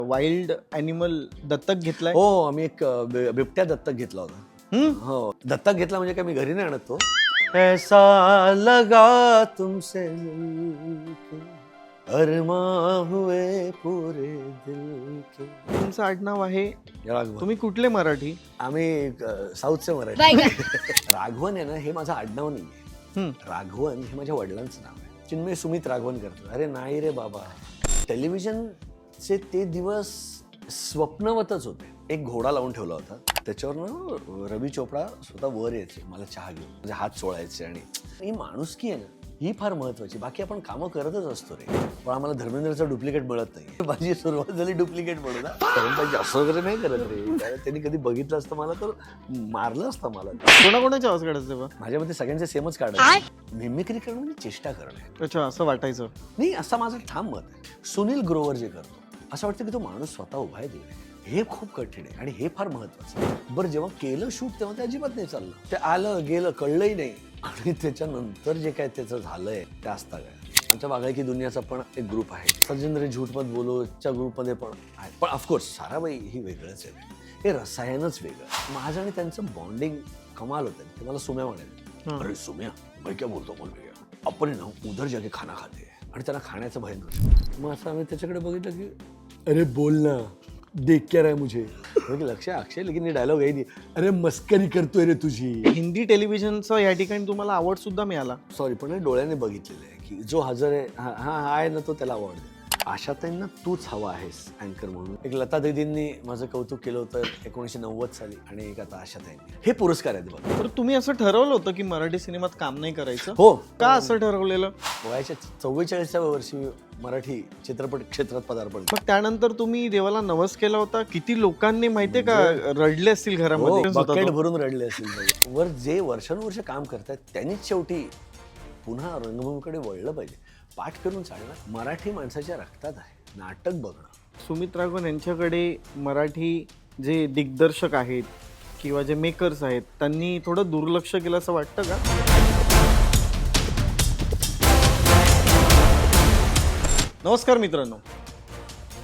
Wild animal दत्तक घेतलाय? हो, आम्ही एक बिबट्या दत्तक घेतला होता. हो, दत्तक घेतला म्हणजे काय मी घरी नाही आणत तो. ऐसा लगा तुमसे मिलके अरमां हुए पूरे दिल के. तुमचं आडनाव आहे, राघवन. तुम्ही कुठले मराठी? आम्ही साऊथचे मराठी. राघवन आहे ना, हे माझं आडनाव नाहीये. राघवन हे माझ्या वडिलांचं नाव आहे. चिन्मय सुमित राघवन करतात. अरे नाही रे बाबा, टेलिव्हिजनचे ते दिवस स्वप्नवतच होते. एक घोडा लावून ठेवला होता, त्याच्यावर रवी चोपडा स्वतः वर यायचे मला चहा घेऊन, म्हणजे हात चोळायचे. आणि ही माणुसकी आहे ना, ही फार महत्वाची. बाकी आपण कामं करतच असतो रे, पण आम्हाला धर्मेंद्रचं डुप्लिकेट मिळत नाही. माझी सुरुवात झाली डुप्लिकेट म्हणून. जास्त वगैरे नाही करत रे, त्यांनी कधी बघितलं असतं मला तर मारलं असतं मला. कोणाकोणाची आवाज काढायचं? माझ्या मते सगळ्यांचे सेमच काढायचे. मिमिक्री करणं म्हणजे चेष्टा करणं. अच्छा, असं वाटायचं नाही, असं माझं ठाम मत आहे. सुनील ग्रोवर जे करतो, असं वाटतं की तो माणूस स्वतः उभा आहे तिकडे. हे खूप कठीण आहे आणि हे फार महत्वाचं आहे. बरं, जेव्हा केलं शूट तेव्हा ते अजिबात नाही चाललं. ते आलं गेलं कळलंही नाही, आणि त्याच्यानंतर जे काय त्याचं झालंय ते असता काय. आमच्या बागायकी दुनियाचा पण एक ग्रुप आहे, सजेंद्र झूठमत बोलोच्या ग्रुपमध्ये पण आहे. पण ऑफकोर्स साराबाई ही वेगळंच आहे. हे रसायनच वेगळं. माझं आणि त्यांचं बॉन्डिंग कमाल होतं. ते मला सुम्या म्हणाले, अरे सुम्या मैं क्या बोलतो बोल भैया, आपण ना उधर जाके खाना खाते. आणि त्यांना खाण्याचं भय नव्हतं. मग असं आम्ही त्याच्याकडे बघितलं की अरे बोल ना, देख क्या रहा है मुझे. लक्ष अक्षय, लेकिन ये डायलॉग आहे, अरे मस्करी करतोय रे तुझी. हिंदी टेलिव्हिजनचा या ठिकाणी तुम्हाला अवॉर्ड सुद्धा मिळाला. सॉरी, पण डोळ्याने बघितलेलं आहे की जो हजर आहे हा आहे ना, तो त्याला अवॉर्ड. आशाताईंना तूच हवा आहेस अँकर म्हणून. एक लता दीदींनी माझं कौतुक केलं होतं 1990 साली, आणि एक आता आशाताईंनी. हे पुरस्कार आहेत बघा. तर तुम्ही असं ठरवलं होतं की मराठी सिनेमात काम नाही करायचं? हो. का असं ठरवलेलं? वयाच्या 44व्या वर्षी मराठी चित्रपट क्षेत्रात पदार्पण. मग त्यानंतर तुम्ही देवाला नवस केला होता. किती लोकांनी माहितीये का रडले असतील घरामध्ये? बकेट भरून रडले असतील. वर जे वर्षानुवर्ष काम करतात त्यांनीच शेवटी पुन्हा रंगभूमीकडे वळलं पाहिजे. पाठ करून चालणार. मराठी माणसाच्या रक्तात आहे नाटक बघणं. सुमित राघवन यांच्याकडे मराठी जे दिग्दर्शक आहेत किंवा जे मेकर्स आहेत, त्यांनी थोडं दुर्लक्ष केलं असं वाटतं का? नमस्कार मित्रांनो.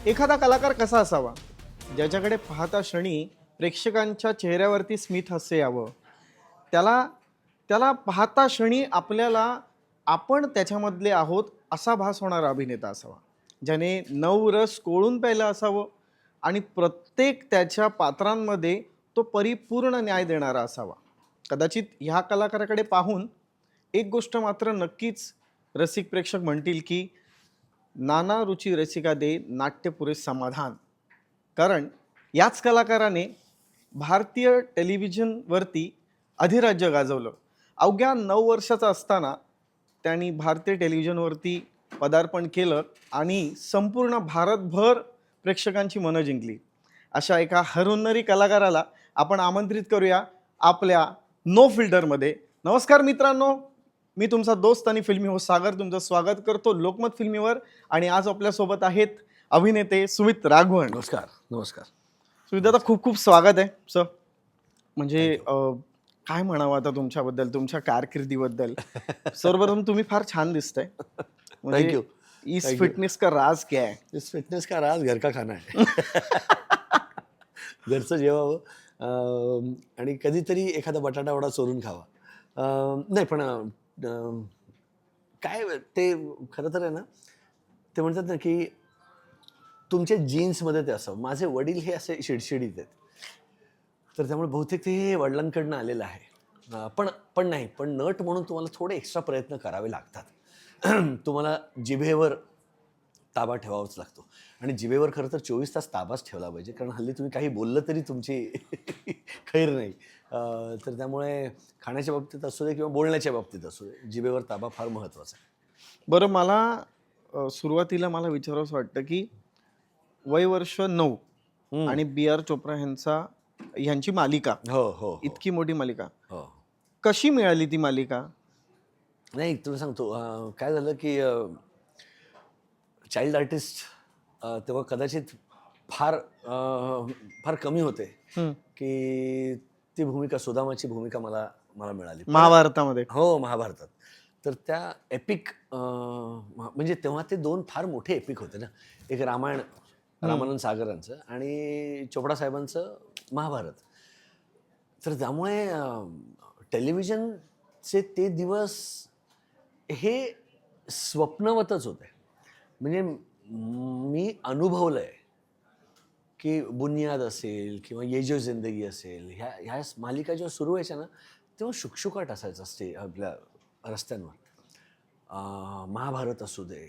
एखादा कलाकार कसा असावा ज्याच्याकडे पाहता क्षणी प्रेक्षकांच्या चेहऱ्यावरती स्मित हास्य यावं, त्याला पाहता क्षणी आपल्याला आपण त्याच्यामधले आहोत असा भास होणारा अभिनेता असावा, ज्याने नवरस कोळून प्यायला असावं आणि प्रत्येक त्याच्या पात्रांमध्ये तो परिपूर्ण न्याय देणारा असावा. कदाचित ह्या कलाकाराकडे पाहून एक गोष्ट मात्र नक्कीच रसिक प्रेक्षक म्हणतील की नाना रुची रसिका दे नाट्य पुरे समाधान. कारण याच कलाकाराने भारतीय टेलिव्हिजनवरती अधिराज्य गाजवलं. अवघ्या 9 वर्षाचा असताना त्यांनी भारतीय टेलिव्हिजनवरती पदार्पण केलं आणि संपूर्ण भारतभर प्रेक्षकांची मनं जिंकली. अशा एका हरहुन्नरी कलाकाराला आपण आमंत्रित करूया आपल्या नो फिल्टरमध्ये. नमस्कार मित्रांनो, मी तुमचा दोस्त आणि फिल्मी होस्ट सागर तुमचं स्वागत करतो लोकमत फिल्मीवर. आणि आज आपल्यासोबत आहेत अभिनेते सुमित राघवन. नमस्कार. नमस्कार सुमित दादा, खूप खूप स्वागत आहे सर. म्हणजे काय म्हणावं आता तुमच्याबद्दल, तुमच्या कारकिर्दीबद्दल. सर्वप्रथम तुम्ही फार छान दिसताय. थँक्यू. इस फिटनेस का राज क्या है? इस फिटनेस का राज घर का खाना है. घरचं जेवावं आणि कधीतरी एखादा बटाटा वडा चोरून खावा. नाही पण काय ते खरं तर आहे ना, ते म्हणतात ना की तुमच्या जीन्समध्ये ते असावं. माझे वडील हे असे शिडशिडीत आहेत, तर त्यामुळे बहुतेक ते वडिलांकडनं आलेलं आहे. पण नाही, पण नट म्हणून तुम्हाला थोडे एक्स्ट्रा प्रयत्न करावे लागतात. तुम्हाला जिभेवर ताबा ठेवावाच लागतो, आणि जिभेवर खरं तर 24 तास ताबाच ठेवला पाहिजे, कारण हल्ली तुम्ही काही बोललं तरी तुमची खैर नाही. तर त्यामुळे खाण्याच्या बाबतीत असू दे किंवा बोलण्याच्या बाबतीत असू दे, जिभेवर ताबा फार महत्त्वाचा आहे. बरं, मला सुरुवातीला विचारावंसं वाटतं की वय वर्ष 9 आणि B.R. चोप्रा ह्यांची मालिका, हो, इतकी मोठी मालिका, हो. कशी मिळाली ती मालिका? नाही, तुला सांगतो काय झालं की चाइल्ड आर्टिस्ट तेव्हा कदाचित फार कमी होते की ती भूमिका, सुदामाची भूमिका मला मिळाली महाभारतामध्ये. हो, महाभारतात. तर त्या एपिक म्हणजे तेव्हा ते 2 फार मोठे एपिक होते ना. एक रामायण रामानंद सागरांचं आणि चोपडा साहेबांचं महाभारत. तर त्यामुळे टेलिव्हिजनचे ते दिवस हे स्वप्नवतच होते. म्हणजे मी अनुभवलंय की बुनियाद असेल किंवा ये जो जिंदगी असेल, ह्या मालिका जेव्हा सुरू व्हायच्या ना तेव्हा शुकशुकाट असायचा आपल्या रस्त्यांवर. महाभारत असू दे,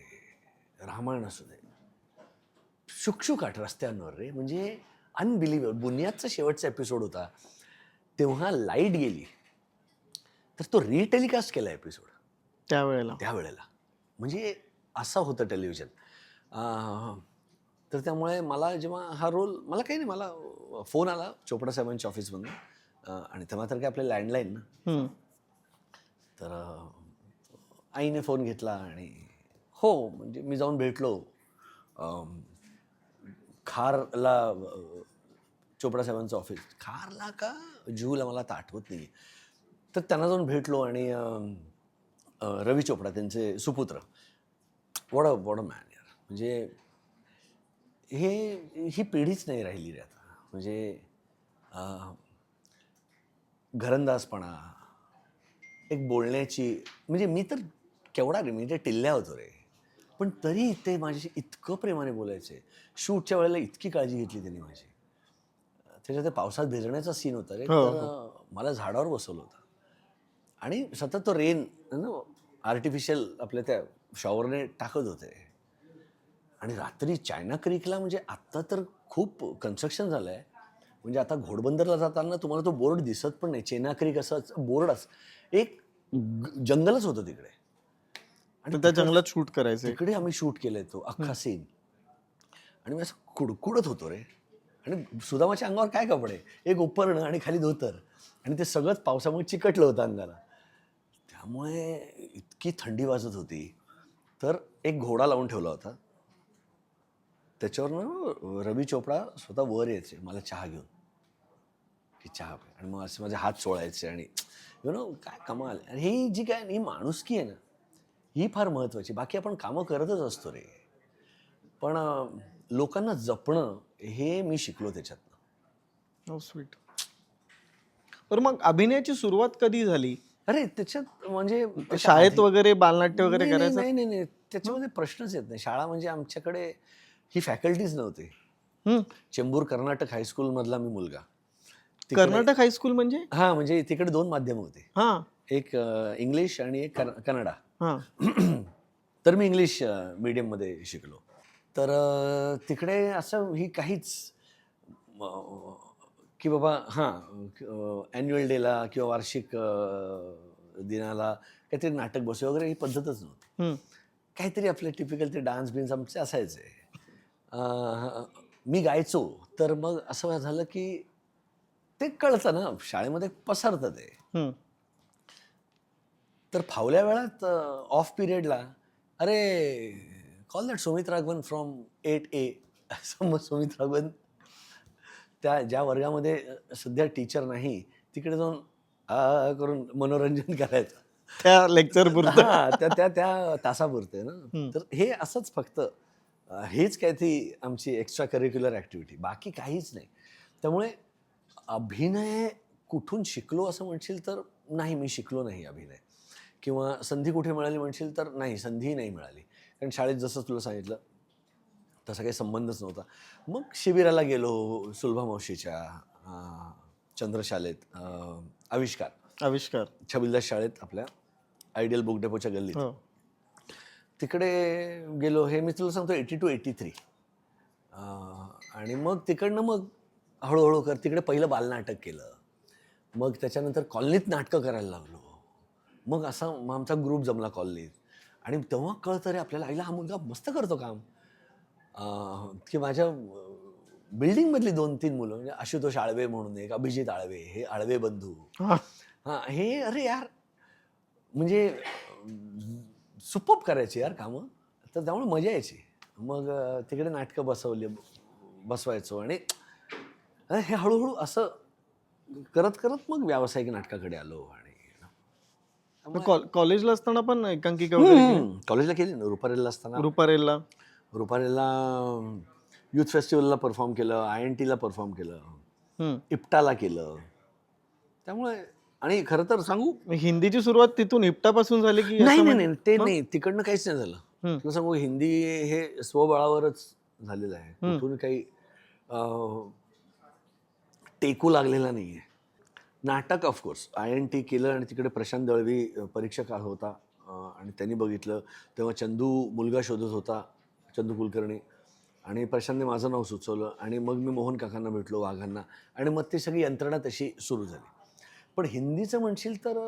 रामायण असू दे, शुकशुकाट रस्त्यांवर रे. म्हणजे अनबिलिव्हेबल. बुनियादचा शेवटचा एपिसोड होता तेव्हा लाईट गेली तर तो रिटेलिकास्ट केला एपिसोड त्यावेळेला. म्हणजे असं होतं टेलिव्हिजन. तर त्यामुळे मला जेव्हा हा रोल, मला काही नाही, मला फोन आला चोपडा साहेबांच्या ऑफिसमधून आणि तेव्हा तर काय आपले लँडलाईन ना. तर आईने फोन घेतला आणि हो म्हणजे मी जाऊन भेटलो खारला. चोपडा साहेबांचं ऑफिस खारला का जुहूला मला आता आठवत नाही. तर त्यांना जाऊन भेटलो आणि रवी चोपडा त्यांचे सुपुत्र, वॉट अ मॅन यार. म्हणजे ही पिढीच नाही राहिली रे आता. म्हणजे घरंदाजपणा, एक बोलण्याची, म्हणजे मी तर केवढा रे, मी ते टिल्ल्या होतो रे, पण तरी ते माझ्याशी इतकं प्रेमाने बोलायचे. शूटच्या वेळेला इतकी काळजी घेतली त्यांनी माझी. त्याच्यात ते पावसात भिजण्याचा सीन होता रे. तर मला झाडावर बसवलं होतं आणि सतत तो रेन ना आर्टिफिशियल आपल्या त्या शॉवरने टाकत होते. आणि रात्री चायना क्रीकला, म्हणजे आत्ता तर खूप कन्स्ट्रक्शन झालं आहे. म्हणजे आता घोडबंदरला जाताना तुम्हाला तो बोर्ड दिसत पण नाही. चेना क्रीक असं बोर्डच, एक जंगलच होतं तिकडे. आणि त्या जंगलात शूट करायचं. तिकडे आम्ही शूट केलंय तो अख्खा सीन. आणि मी असं कुडकुडत होतो रे. आणि सुदामाच्या अंगावर काय कपडे, एक उपरणं आणि खाली धोतर, आणि ते सगळंच पावसामुळे चिकटलं होतं अंगाला. त्यामुळे इतकी थंडी वाजत होती. तर एक घोडा लावून ठेवला होता, त्याच्यावरनं रवी चोपडा स्वतः वर यायचे मला चहा घेऊन की चहा पे, आणि मग असे माझे हात चोळायचे. आणि काय कमाल. आणि ही जी काय ही माणुसकी आहे ना, ही फार महत्त्वाची. बाकी आपण कामं करतच असतो रे, पण लोकांना जपणं हे मी शिकलो त्याच्यातनं. हो स्वीट. बरं मग अभिनयाची सुरुवात कधी झाली? अरे त्याच्यात म्हणजे शाळेत वगैरे बालनाट्य वगैरे करायचं? नाही, त्याच्यामध्ये प्रश्नच येत नाही. शाळा म्हणजे आमच्याकडे ही फॅकल्टीज नव्हती. चेंबूर कर्नाटक हायस्कूल मधला मी मुलगा. कर्नाटक हायस्कूल म्हणजे? हा, म्हणजे तिकडे 2 माध्यम होते, हा, एक इंग्लिश आणि एक कन्नडा. हा. तर मी इंग्लिश मीडियम मध्ये शिकलो. तर तिकडे असं ही काहीच की बाबा ॲन्युअल डेला किंवा वार्षिक दिनाला काहीतरी नाटक बसवे वगैरे ही पद्धतच नव्हती. काहीतरी आपले टिपिकल ते डान्स बिन्स आमचे असायचे. मी गायचो, तर मग असं झालं की ते कळतं ना शाळेमध्ये पसरतं ते. तर फावल्या वेळात ऑफ पिरियडला, अरे call that Sumit Raghavan from 8A. असं मग सुमित राघवन त्या ज्या वर्गामध्ये सध्या टीचर नाही तिकडे जाऊन करून मनोरंजन करायचं त्या लेक्चर त्या तासापुरते ना. तर हे असंच फक्त हेच काय ती आमची एक्स्ट्रा करिक्युलर ॲक्टिव्हिटी, बाकी काहीच नाही. त्यामुळे अभिनय कुठून शिकलो असं म्हणशील तर नाही, मी शिकलो नाही अभिनय. किंवा संधी कुठे मिळाली म्हणशील तर नाही, संधी नाही मिळाली. कारण शाळेत जसं तुला सांगितलं तसा काही संबंधच नव्हता. मग शिबिराला गेलो सुलभा मावशीच्या चंद्रशालेत, आविष्कार छबिलदास शाळेत आपल्या आयडियल बुक डेपोच्या गल्लीत. तिकडे गेलो. हे मी तुला सांगतो 80 to 83. आणि मग तिकडनं मग हळूहळू तिकडे पहिलं बालनाटक केलं. मग त्याच्यानंतर कॉलनीत नाटकं करायला लागलो. मग आमचा ग्रुप जमला कॉलनीत. आणि तेव्हा कळतं रे आपल्याला, आईला हा मुलगा मस्त करतो काम. की माझ्या बिल्डिंगमधली 2-3 मुलं, म्हणजे आशुतोष आळवे म्हणून एक, अभिजित आळवे, हे आळवे बंधू, हे अरे यार म्हणजे सुपर्ब करायचे यार कामं. तर त्यामुळे मजा यायची. मग तिकडे नाटकं बसवायचो. आणि हे हळूहळू असं करत करत मग व्यावसायिक नाटकाकडे आलो. आणि कॉलेजला असताना पण एकांकिका वगैरे कॉलेजला केली ना. रुपारेलला असताना, रुपारेलला युथ फेस्टिवलला परफॉर्म केलं, INTला परफॉर्म केलं, हम्म. इप्टाला केलं. त्यामुळे आणि खरं तर सांगू, हिंदीची सुरुवात तिथून इप्टापासून झाली की नाही असं नाही म्हणजे- नाही ते मग? नाही, तिकडनं काहीच नाही झालं. हम्म. तुला सांगू, हिंदी हे स्वबळावरच झालेलं आहे. कुठून काही टेकू लागलेला नाहीये. नाटक ऑफकोर्स INT केलं आणि तिकडे प्रशांत दळवी परीक्षक होता आणि त्यांनी बघितलं. तेव्हा चंदू मुलगा शोधत होता, चंदू कुलकर्णी, आणि प्रशांतने माझं नाव सुचवलं आणि मग मी मोहन काकांना भेटलो, वाघांना, आणि मग ती सगळी यंत्रणा तशी सुरू झाली. पण हिंदीचं म्हणशील तर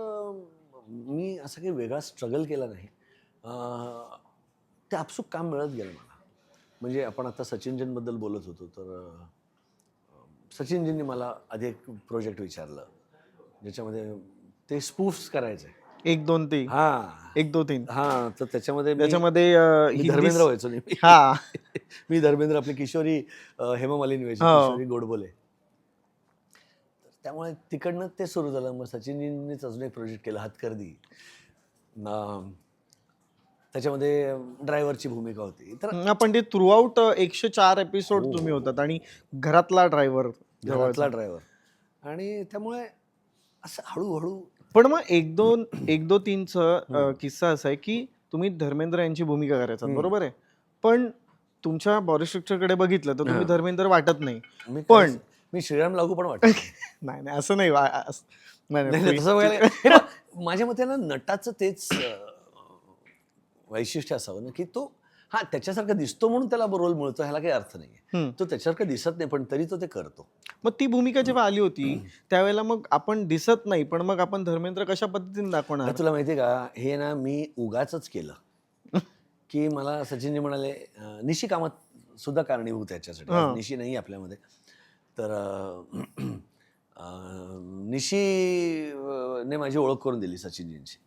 मी असं काही वेगळा स्ट्रगल केला नाही. ते आपसूक काम मिळत गेलं मला. म्हणजे आपण आता सचिनजींबद्दल बोलत होतो, तर सचिनजींनी मला आधी एक प्रोजेक्ट विचारलं ज्याच्यामध्ये ते स्पूफ्स करायचे. 1 2 3 हा 1 2 3 हा तर त्याच्यामध्ये त्याच्यामध्ये मी हिंदी धर्मेंद्र व्हायचो नेहमी. हा मी धर्मेंद्र, आपली किशोरी हेमा मालिनी व्हायची, हो. किशोरी गोडबोले. तर त्यामुळे तिकडनं ते सुरू झालं. मग सचिनजींनीच अजून एक प्रोजेक्ट केला, हातकर्दी. त्याच्यामध्ये ड्रायव्हरची भूमिका होती. तर आपण ते थ्रू आउट 104 एपिसोड हो, तुम्ही हो, होतात आणि घरातला ड्रायव्हर घरातला ड्रायव्हर, आणि त्यामुळे असं हळूहळू. पण मग 1 2 3 चा किस्सा असा आहे की तुम्ही धर्मेंद्र यांची भूमिका करायचा, बरोबर आहे, पण तुमच्या बॉडी स्ट्रक्चरकडे बघितलं तर तुम्ही धर्मेंद्र वाटत नाही. पण मी श्रीराम लागू पण वाटत नाही नाही असं नाही नाही, नाही, तसं बघायला हे बघ, माझ्या मते ना नटाचं तेच वैशिष्ट्य असावं ना, की तो त्याच्यासारखा दिसतो म्हणून त्याला रोल मिळतो, ह्याला काही अर्थ नाहीये. तो त्याच्यासारखा दिसत नाही पण तरी तो ते करतो. मग ती भूमिका जेव्हा आली होती त्यावेळेला मग आपण दिसत नाही, पण मग आपण धर्मेंद्र कशा पद्धतीने दाखवणार? तुला माहितीये का, हे ना मी उगाचच केलं की मला सचिनजी म्हणाले, निशी कामात सुद्धा कारणीभूत आहे याच्यासाठी. आज निशी नाही आपल्यामध्ये, तर निशी ने माझी ओळख करून दिली सचिनजींची.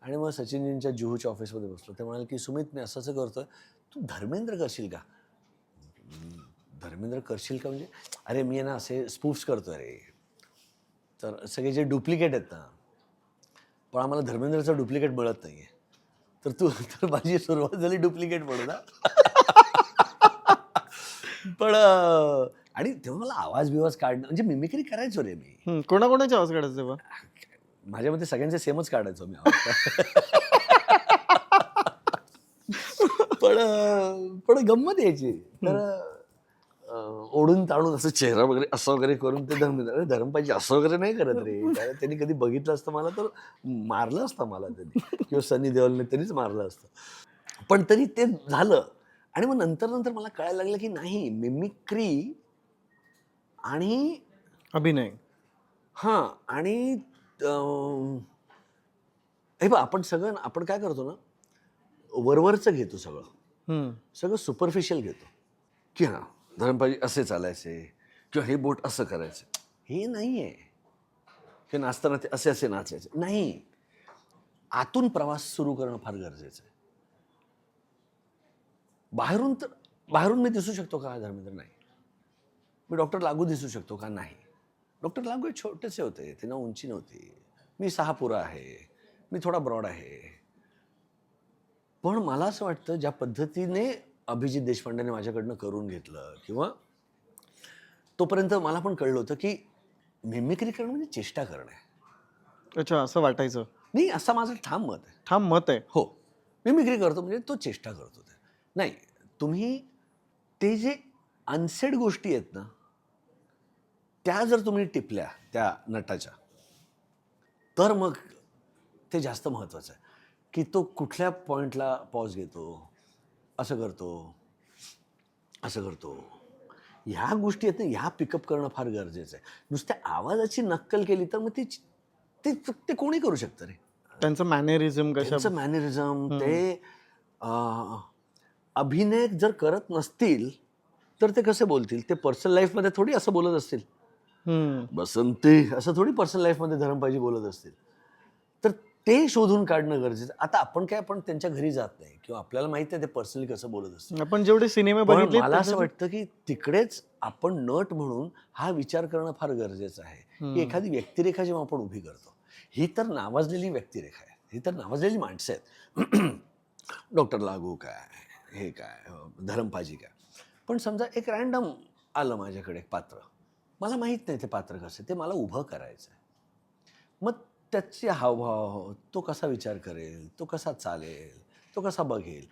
आणि मग सचिनजींच्या जुहूच्या ऑफिसमध्ये बसलो. ते म्हणाले की सुमित, मी असं असं करतोय, तू धर्मेंद्र करशील का? धर्मेंद्र करशील का म्हणजे, अरे मी ना असे स्पूफ्स करतोय रे, तर सगळे जे डुप्लिकेट आहेत ना, पण आम्हाला धर्मेंद्रचं डुप्लिकेट मिळत नाहीये, तर माझी सुरुवात झाली डुप्लिकेट म्हणून. पण आणि तेव्हा मला आवाज बिवाज काढणं, म्हणजे मिमिक्री करायचो रे मी. कोणाकोणाचे आवाज काढायचे तेव्हा? माझ्या मते सगळ्यांचे सेमच काढायचो मी. पण गंमत यायची. तर ओढून ताणून असं चेहरा वगैरे असं वगैरे करून ते धर्म पाहिजे असं वगैरे नाही करत रे. कारण त्यांनी कधी बघितलं असतं मला तर मारलं असतं मला त्यांनी, किंवा सनी देओलने तरीच मारलं असतं. पण तरी ते झालं. आणि मग नंतर मला कळायला लागलं की नाही, मिमिक्री आणि अभिनय, आणि हे बघ, आपण काय करतो ना, वरवरचं घेतो सगळं सुपरफिशियल घेतो, की धर्मपाजी असे चालायचे, किंवा हे बोट असं करायचं. हे नाही आहे की नाचताना ते असे असे नाचायचे नाही. आतून प्रवास सुरू करणं फार गरजेचं आहे. बाहेरून मी दिसू शकतो का धर्मेंद्र? नाही. मी डॉक्टर लागू दिसू शकतो का? नाही. डॉक्टर लागू हे छोटेसे होते, त्यांना उंची नव्हती. मी 6 पुरा आहे, मी थोडा ब्रॉड आहे. पण मला असं वाटतं, ज्या पद्धतीने अभिजित देशपांडेने माझ्याकडनं करून घेतलं, किंवा तोपर्यंत मला पण कळलं होतं की मिमिक्री करणं म्हणजे चेष्टा करणं आहे. अच्छा, असं वाटायचं नाही, असं माझं ठाम मत आहे. ठाम मत आहे. हो, मिमिक्री करतो म्हणजे तो चेष्टा करतो. नाही, तुम्ही ते जे अनसेड गोष्टी आहेत ना, त्या जर तुम्ही टिपल्या त्या नटाच्या, तर मग ते जास्त महत्त्वाचं आहे की तो कुठल्या पॉईंटला पॉज घेतो, असं करतो, असं करतो. ह्या गोष्टी आहेत ना, ह्या पिकअप करणं फार गरजेचं आहे. नुसत्या आवाजाची नक्कल केली तर मग ते कोणी करू शकतं रे. त्यांचं मॅनरिझम ते अभिनय जर करत नसतील तर ते कसे बोलतील? ते पर्सनल लाईफमध्ये थोडी असं बोलत असतील. बसंती असं थोडी पर्सनल लाईफमध्ये धर्मपाजी बोलत असतील. तर ते शोधून काढणं गरजेचं. आता आपण त्यांच्या घरी जात नाही, किंवा आपल्याला माहिती आहे ते पर्सनली कसं बोलत असतील. आपण जेवढे सिनेमे पण बघितले, मला असं वाटतं की तिकडेच आपण नट म्हणून हा विचार करणं फार गरजेचं आहे की एखादी व्यक्तिरेखा जेव्हा आपण उभी करतो, ही तर नावाजलेली व्यक्तिरेखा आहे, ही तर नावाजलेली माणसं आहेत. डॉक्टर लागू काय, हे काय, धर्मपाजी काय. पण समजा एक रॅन्डम आलं माझ्याकडे एक पात्र, मला माहीत नाही ते पात्र कसं ते मला उभं करायचं आहे. मग त्याचे हावभाव, तो कसा विचार करेल, तो कसा चालेल, तो कसा बघेल,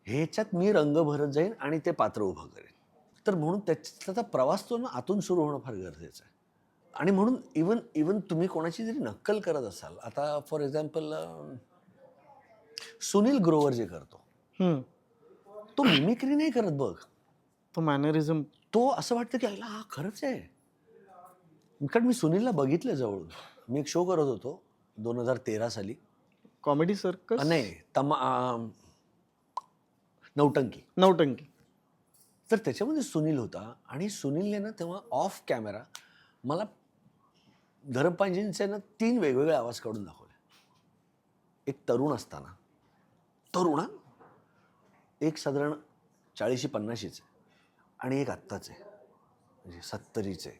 ह्याच्यात मी रंग भरत जाईन आणि ते पात्र उभं करेन. तर म्हणून त्याचा प्रवास तो ना आतून सुरू होणं फार गरजेचं आहे. आणि म्हणून इवन इवन तुम्ही कोणाची जरी नक्कल करत असाल, आता फॉर एक्झाम्पल सुनील ग्रोवर जे करतो, हम्म. तो मिमिक्री नाही करत बघ. तो मॅनरिझम. तो असं वाटतं की आईला हा खरंच आहे. कारण मी सुनीलला बघितलं जवळून. मी एक शो करत होतो 2013 साली. Comedy circus. नाही नौटंकी. नौटंकी. तर त्याच्यामध्ये सुनील होता आणि सुनीलने ना तेव्हा ऑफ कॅमेरा मला धरमपांजींचे ना 3 वेगवेगळे आवाज काढून दाखवले. एक तरुण असताना, तरुण हा, एक साधारण 40-50चे आणि एक आत्ताचे म्हणजे 70चे.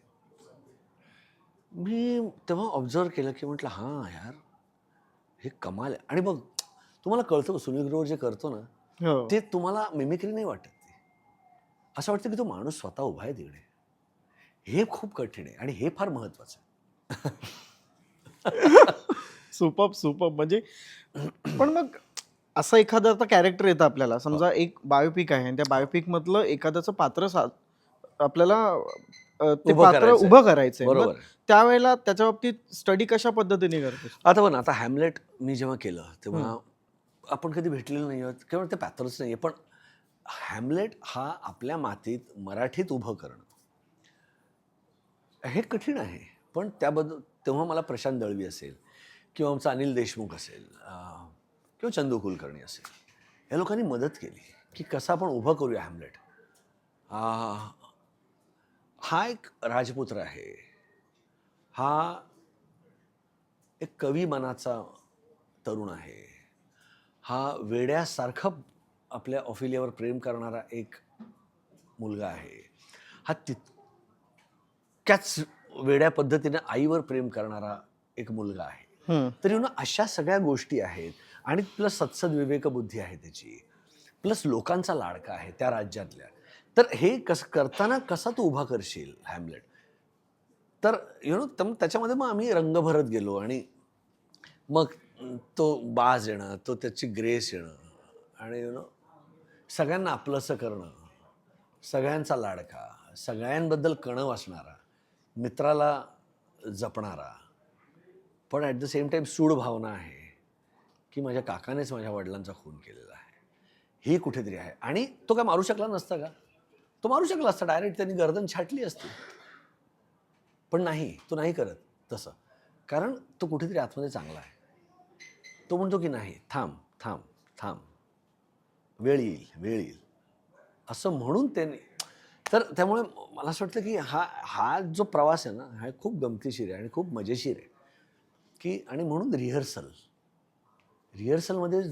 मी तेव्हा ऑब्झर्व केलं की म्हटलं हां यार हे कमाल आहे. आणि बघ तुम्हाला कळतं सुनील ग्रोवर जे करतो ना हो. ते तुम्हाला मिमिक्री नाही वाटत. ते असं वाटतं की तो माणूस स्वतः उभा आहे तिकडे. हे खूप कठीण आहे आणि हे फार महत्वाचं आहे. सुपर म्हणजे पण मग असं एखादं आता कॅरेक्टर येतं आपल्याला, समजा एक बायोपिक आहे आणि त्या बायोपिक मधलं एखाद्याचं पात्र आपल्याला ते उभं पात्र करायचंय. उभं करायचंय. बरोबर. मग त्यावेळेला त्याच्या बाबतीत स्टडी कशा पद्धतीने करतो? आता बघ ना, आता हॅमलेट मी जेव्हा केलं तेव्हा आपण कधी भेटलेलो नाही आहोत, केवळ ते पॅथर्स नाही आहे, पण हॅमलेट हा आपल्या मातीत मराठीत उभं करणं हे कठीण आहे. पण त्याबद्दल तेव्हा मला प्रशांत दळवी असेल किंवा आमचा अनिल देशमुख असेल किंवा चंदू कुलकर्णी असेल, या लोकांनी मदत केली की कसं आपण उभं करूया हॅमलेट. हा एक राजपुत्र आहे, हा एक कवी मनाचा तरुण आहे, हा वेड्यासारखा आपल्या ऑफिलियावर प्रेम करणारा एक मुलगा आहे, हा तितक्याच वेड्या पद्धतीने आईवर प्रेम करणारा एक मुलगा आहे. तर अशा सगळ्या गोष्टी आहेत आणि प्लस विवेकबुद्धी आहे त्याची, प्लस लोकांचा लाडका आहे त्या राज्यातल्या. तर हे कसं करताना कसा तू उभा करशील हॅमलेट. तर त्याच्यामध्ये मग आम्ही रंग भरत गेलो आणि मग तो बाज येणं, तो त्याची ग्रेस येणं आणि सगळ्यांना आपलंसं करणं, सगळ्यांचा लाडका, सगळ्यांबद्दल कणव असणारा, मित्राला जपणारा, पण ॲट द सेम टाईम सूड भावना आहे की माझ्या काकानेच माझ्या वडिलांचा खून केलेला आहे, ही कुठेतरी आहे. आणि तो काय मारू शकला नसता का? तो मारू शकला असता, डायरेक्ट त्यांनी गर्दन छाटली असती, पण नाही, तो नाही करत तसं. कारण तो कुठेतरी आतमध्ये चांगला आहे. तो म्हणतो की नाही, थांब थांब थांब, वेळ येईल असं म्हणून त्याने. तर त्यामुळे मला असं वाटतं की हा जो प्रवास आहे ना, हा खूप गमतीशीर आहे आणि खूप मजेशीर आहे की. आणि म्हणून रिहर्सलमध्ये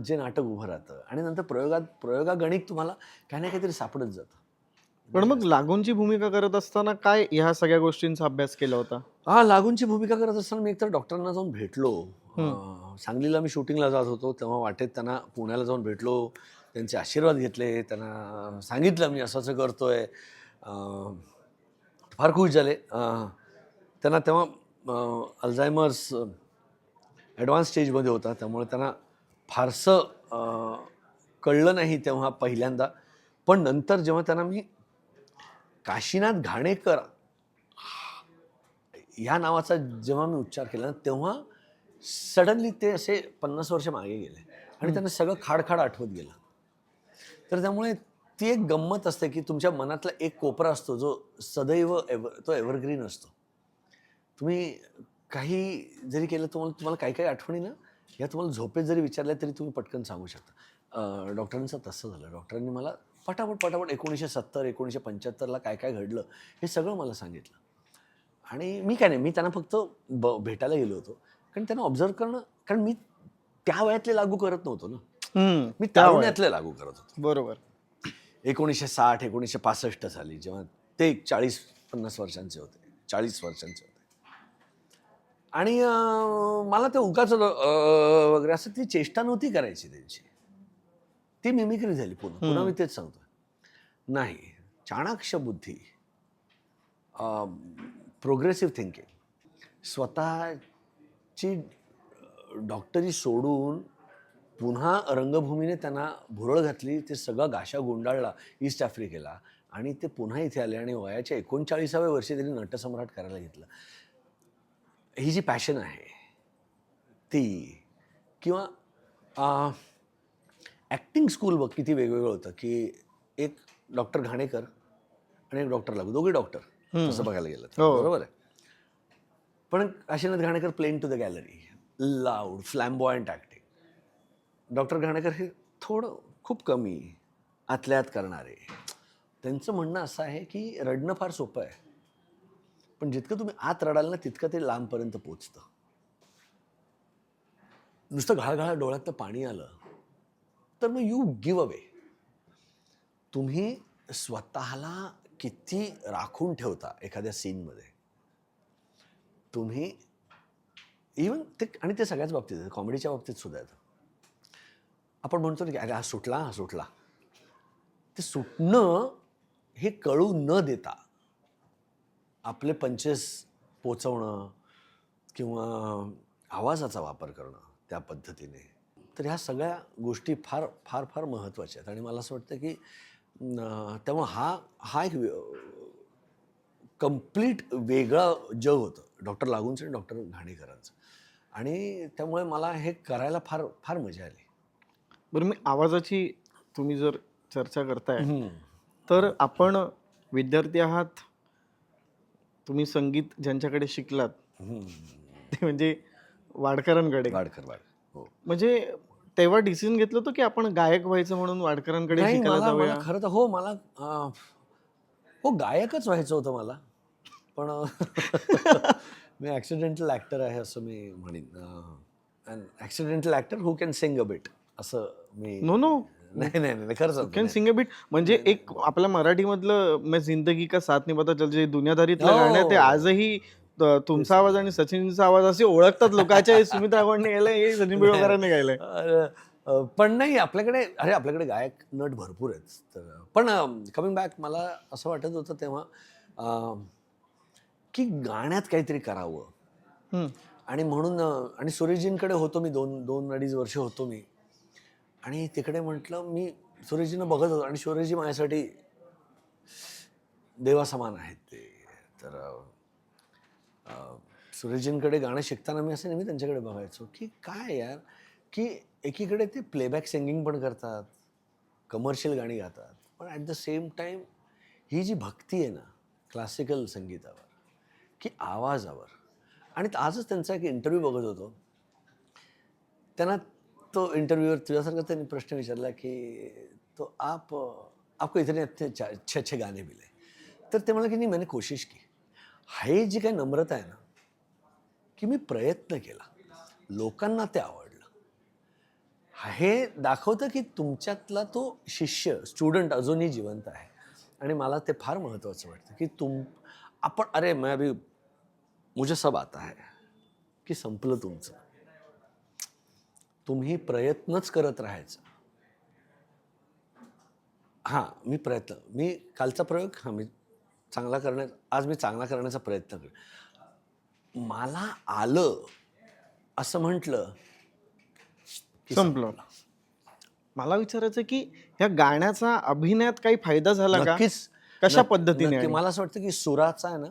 जे नाटक उभं राहतं आणि नंतर प्रयोगागणिक तुम्हाला काही ना काहीतरी सापडत जातं. पण मग लागूनची भूमिका करत असताना काय ह्या सगळ्या गोष्टींचा अभ्यास केला होता? लागूनची भूमिका करत असताना मी एकतर डॉक्टरांना जाऊन भेटलो. सांगलीला मी शूटिंगला जात होतो तेव्हा वाटेत त्यांना पुण्याला जाऊन भेटलो, त्यांचे आशीर्वाद घेतले, त्यांना सांगितलं मी असं असं करतोय. फार खुश झाले. त्यांना तेव्हा अल्झायमर्स ॲडव्हान्स स्टेजमध्ये होता, त्यामुळे त्यांना फारसं कळलं नाही तेव्हा पहिल्यांदा. पण नंतर जेव्हा त्यांना मी काशीनाथ घाणेकर ह्या नावाचा जेव्हा मी उच्चार केला ना, तेव्हा सडनली ते असे 50 वर्ष मागे गेले आणि त्यांना सगळं खाडखाड आठवत गेलं. तर त्यामुळे ती एक गंमत असते की तुमच्या मनातला एक कोपरा असतो जो सदैव तो एव्हरग्रीन असतो. तुम्ही काही जरी केलं तुम्हाला काही काही आठवणी ना या तुम्हाला झोपेत जरी विचारल्या तरी तुम्ही पटकन सांगू शकता. डॉक्टरांचं तसं झालं. डॉक्टरांनी मला पटापट 1970 1975ला काय काय घडलं हे सगळं मला सांगितलं. आणि मी काय नाही, मी त्यांना फक्त भेटायला गेलो होतो कारण त्यांना ऑब्झर्व करणं, कारण मी त्या वयातले लागू करत नव्हतो ना, मी तारुण्यातले लागू करत होतो. बरोबर. 1960 1965 साली जेव्हा ते 40-50 वर्षांचे होते, 40 वर्षांचे होते. आणि मला ते उगाच वगैरे असं ती चेष्टा नव्हती करायची त्यांची, ती मिमिक्री झाली पुन्हा मी तेच सांगतो. नाही, चाणाक्ष बुद्धी, प्रोग्रेसिव्ह थिंकिंग, स्वतःची डॉक्टरी सोडून पुन्हा रंगभूमीने त्यांना भुरळ घातली, ते सगळा गाशा गुंडाळला ईस्ट आफ्रिकेला आणि ते पुन्हा इथे आले आणि वयाच्या 39व्या वर्षी त्यांनी नटसम्राट करायला घेतलं. ही जी पॅशन आहे ती, किंवा ॲक्टिंग स्कूल बघ किती वेगवेगळं होतं, की एक डॉक्टर घाणेकर आणि एक डॉक्टर लागू, दोघे डॉक्टर तसं बघायला गेलं तर, हो. बरोबर आहे. पण Kashinath Ghanekar plain to the gallery, loud flamboyant acting. Doctor Ghanekar हे थोडं खूप कमी आतल्या आत करणारे. त्यांचं म्हणणं असं आहे की रडणं फार सोपं आहे, पण जितकं तुम्ही आत रडाल ना तितकं ते लांबपर्यंत पोचतं. नुसतं घाळघाळ डोळ्यातनं पाणी आलं तर मग यू गिव्ह अवे. तुम्ही स्वतःला किती राखून ठेवता एखाद्या सीनमध्ये. तुम्ही इवन ते, आणि ते सगळ्याच बाबतीत आहे, कॉमेडीच्या बाबतीत सुद्धा येतं. आपण म्हणतो ना की अरे हा सुटला. ते सुटणं हे कळू न देता आपले पंचेस पोचवणं किंवा आवाजाचा वापर करणं त्या पद्धतीने, तर ह्या सगळ्या गोष्टी फार फार फार महत्त्वाच्या आहेत. आणि मला असं वाटतं की त्यामुळं हा एक कम्प्लीट वेगळं जग होतं डॉक्टर लागूंचं आणि डॉक्टर घाणेकरांचं. आणि त्यामुळे मला हे करायला फार फार मजा आली. बरं, मी आवाजाची तुम्ही जर चर्चा करताय तर आपण विद्यार्थी आहात, तुम्ही संगीत ज्यांच्याकडे शिकलात ते म्हणजे वाडकरांकडे. वाडकर हो. म्हणजे तेव्हा डिसिजन घेतलं होतं की आपण गायक व्हायचं म्हणून वाडकरांकडे नाही, शिकायला मला जाऊया? खरं तर हो, मला हो गायकच व्हायचं होतं मला, पण मी ॲक्सिडेंटल ॲक्टर आहे असं मी म्हणेन. Accidental actor who can sing a bit असं मी. नो नाही खरंच कॅन सांगतो. सिंग अ बिट म्हणजे एक आपल्या मराठीमधलं मैं जिंदगी का साथ नहीं पता चल, जे दुनियादारीतलं हो. गाणं आहे ते आजही तुमचा आवाज आणि सचिनचा आवाज असे ओळखतात लोकांच्या. हे सुमित राघवांनी गायलंय, हे सचिन पिळगावकरांनी गायलंय. पण नाही, आपल्याकडे गायक नट भरपूर आहेत. तर पण कमिंग बॅक, मला असं वाटत होतं तेव्हा की गाण्यात काहीतरी करावं. हम्म. आणि म्हणून आणि सुरेशजींकडे होतो मी, 2-2.5 वर्ष होतो मी. आणि तिकडे म्हटलं, मी सुरेशजींना बघत होतो आणि सुरेशजी माझ्यासाठी देवासमान आहेत ते. तर सुरेशजींकडे गाणं शिकताना मी असं नेहमी त्यांच्याकडे बघायचो की काय यार, की एकीकडे ते प्लेबॅक सिंगिंग पण करतात, कमर्शियल गाणी गातात, पण ॲट द सेम टाईम ही जी भक्ती आहे ना क्लासिकल संगीतावर, की आवाजावर. आणि आजच त्यांचा एक इंटरव्ह्यू बघत होतो, त्यांना तो इंटरव्ह्यूवर तुझ्यासारखा त्यांनी प्रश्न विचारला की तो आपको इतने अच्छे अच्छे गाणे मिले. तर ते म्हणलं की नाही, मैंने कोशिश की. हे जी काही नम्रता आहे ना, की मी प्रयत्न केला, लोकांना ते आवडलं, हे दाखवतं की तुमच्यातला तो शिष्य, स्टुडंट अजूनही जिवंत आहे. आणि मला ते फार महत्त्वाचं वाटतं की आपण अरे मैं अभी मुझे सब आता है, की संपलं तुमचं. तुम्ही प्रयत्नच करत राहायचं. मी कालचा प्रयोग मी आज मी चांगला करण्याचा प्रयत्न करेन. मला आलं असं म्हटलं की संपलं. मला विचारायचं की ह्या गाण्याचा अभिनयात काही फायदा झाला का? नक्कीच. कशा पद्धतीने? नक्की. आणि मला असं वाटतं की सुराचा आहे ना,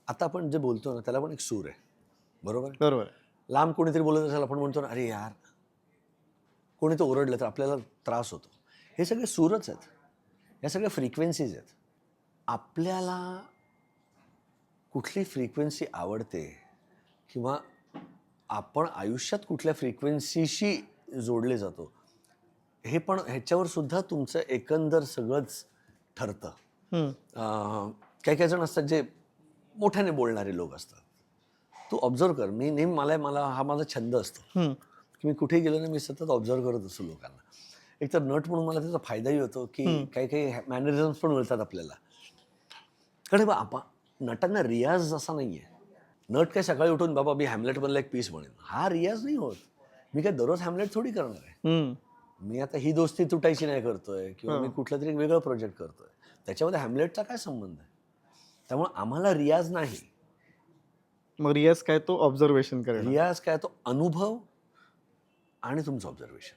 आता आपण जे बोलतो ना त्याला पण एक सूर आहे, बरोबर. बरोबर. लांब कोणीतरी बोलत असेल, आपण म्हणतो ना अरे यार, कोणी तर ओरडलं तर आपल्याला त्रास होतो. हे सगळे सूरच आहेत, या सगळ्या फ्रिक्वेन्सीज आहेत. आपल्याला कुठली फ्रिक्वेन्सी आवडते किंवा आपण आयुष्यात कुठल्या फ्रिक्वेन्सीशी जोडले जातो, हे पण ह्याच्यावर सुद्धा तुमचं एकंदर सगळंच ठरतं. काही काही जण असतात जे मोठ्याने बोलणारे लोक असतात. तू ऑब्झर्व कर. मी नेहमी मला हा माझा छंद असतो की मी कुठे गेलो ना, मी सतत ऑब्झर्व करत असतो लोकांना. एकतर नट म्हणून मला त्याचा फायदाही होतो की काही काही मॅनरिझम्स पण मिळतात आपल्याला. कारण नटांना रियाज असा नाही आहे. नट काय सकाळी उठून बाबा मी हॅमलेट बनला एक पीस म्हणेन, हा रियाज नाही होत. मी काय दररोज हॅमलेट थोडी करणार आहे. मी आता ही दोस्ती तुटायची नाही करतोय किंवा मी कुठलं तरी एक वेगळं प्रोजेक्ट करतोय, त्याच्यामध्ये हॅमलेटचा काय संबंध आहे? त्यामुळे आम्हाला रियाज नाही. मग रियाज काय तो ऑब्झर्वेशन करणं. रियाज काय तो अनुभव आणि तुमचं ऑब्झर्वेशन,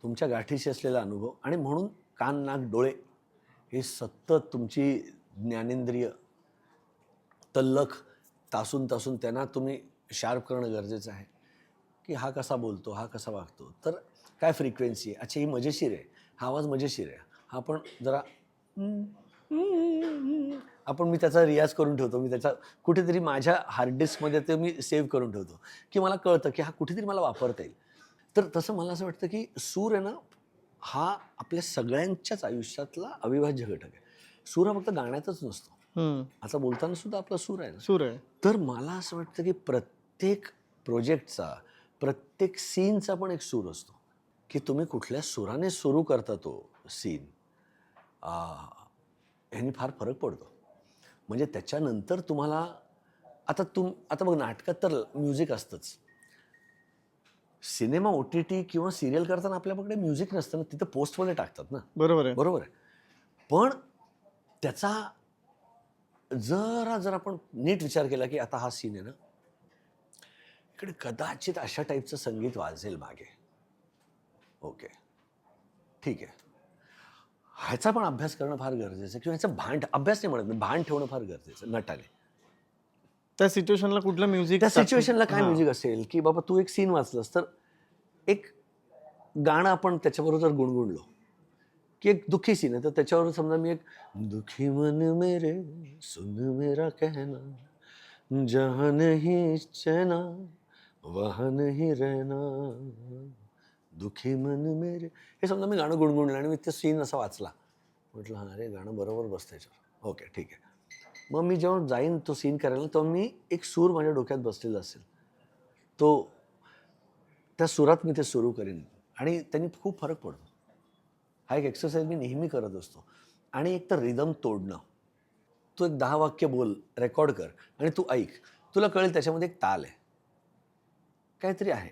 तुमच्या गाठीशी असलेला अनुभव. आणि म्हणून कान, नाक, डोळे हे सतत तुमची ज्ञानेंद्रिय तल्लख तासून तासून त्यांना तुम्ही शार्प करणं गरजेचं आहे, की हा कसा बोलतो, हा कसा वागतो, तर काय फ्रिक्वेन्सी आहे, अच्छा ही मजेशीर आहे, हा आवाज मजेशीर आहे, हा पण जरा आपण मी त्याचा रियाज करून ठेवतो, मी त्याचा कुठेतरी माझ्या हार्ड डिस्कमध्ये ते मी सेव्ह करून ठेवतो, की मला कळतं की हा कुठेतरी मला वापरता येईल. तर तसं मला असं वाटतं की सूर आहे ना, हा आपल्या सगळ्यांच्याच आयुष्यातला अविभाज्य घटक आहे. सूर हा फक्त गाण्यातच नसतो, आता बोलताना सुद्धा आपला सूर आहे ना. सूर आहे. तर मला असं वाटतं की प्रत्येक प्रोजेक्टचा, प्रत्येक सीनचा पण एक सूर असतो, की तुम्ही कुठल्या सुराने सुरू करता तो सीन, ह्यानी फार फरक पडतो. म्हणजे त्याच्यानंतर तुम्हाला आता बघ, नाटकात तर म्युझिक असतंच. सिनेमा OTT किंवा सिरियल करताना आपल्याकडे म्युझिक नसतं ना, तिथं पोस्टमध्ये टाकतात ना. बरोबर आहे. बरोबर आहे. पण त्याचा जर आपण नीट विचार केला की आता हा सीन आहे ना, इकडे कदाचित अशा टाईपचं संगीत वाजेल मागे. ओके, ठीक आहे. ह्याचा पण अभ्यास करणं फार गरजेचं आहे, किंवा ह्याचं अभ्यास नाही म्हणत मी, भान ठेवणं फार गरजेचं आहे नटाने. त्या सिच्युएशनला कुठलं म्युझिक, त्या सिच्युएशनला काय म्युझिक असेल, की बाबा तू एक सीन वाचलंस तर एक गाणं आपण त्याच्याबरोबर जर गुणगुणलो, की एक दुःखी सीन आहे तर त्याच्यावर समजा मी एक दुखी मन मेरे सुन मेरा कहना जहाँ नहीं चैना वहाँ नहीं रहना दुखी मन मेरे, हे समजा मी गाणं गुणगुणलं आणि मी ते सीन असा वाचला, म्हटलं हां अरे गाणं बरोबर बसतं याच्यावर, ओके ठीक आहे. मग मी जेव्हा जाईन तो सीन करायला, तेव्हा मी एक सूर माझ्या डोक्यात बसलेला असेल, तो त्या सुरात मी ते सुरू करीन आणि त्यांनी खूप फरक पडतो. हा एक एक्सरसाइज मी नेहमी करत असतो. आणि एक तर रिदम तोडणं, तू एक 10 वाक्य बोल, रेकॉर्ड कर आणि तू ऐक, तुला कळेल त्याच्यामध्ये एक ताल आहे, काहीतरी आहे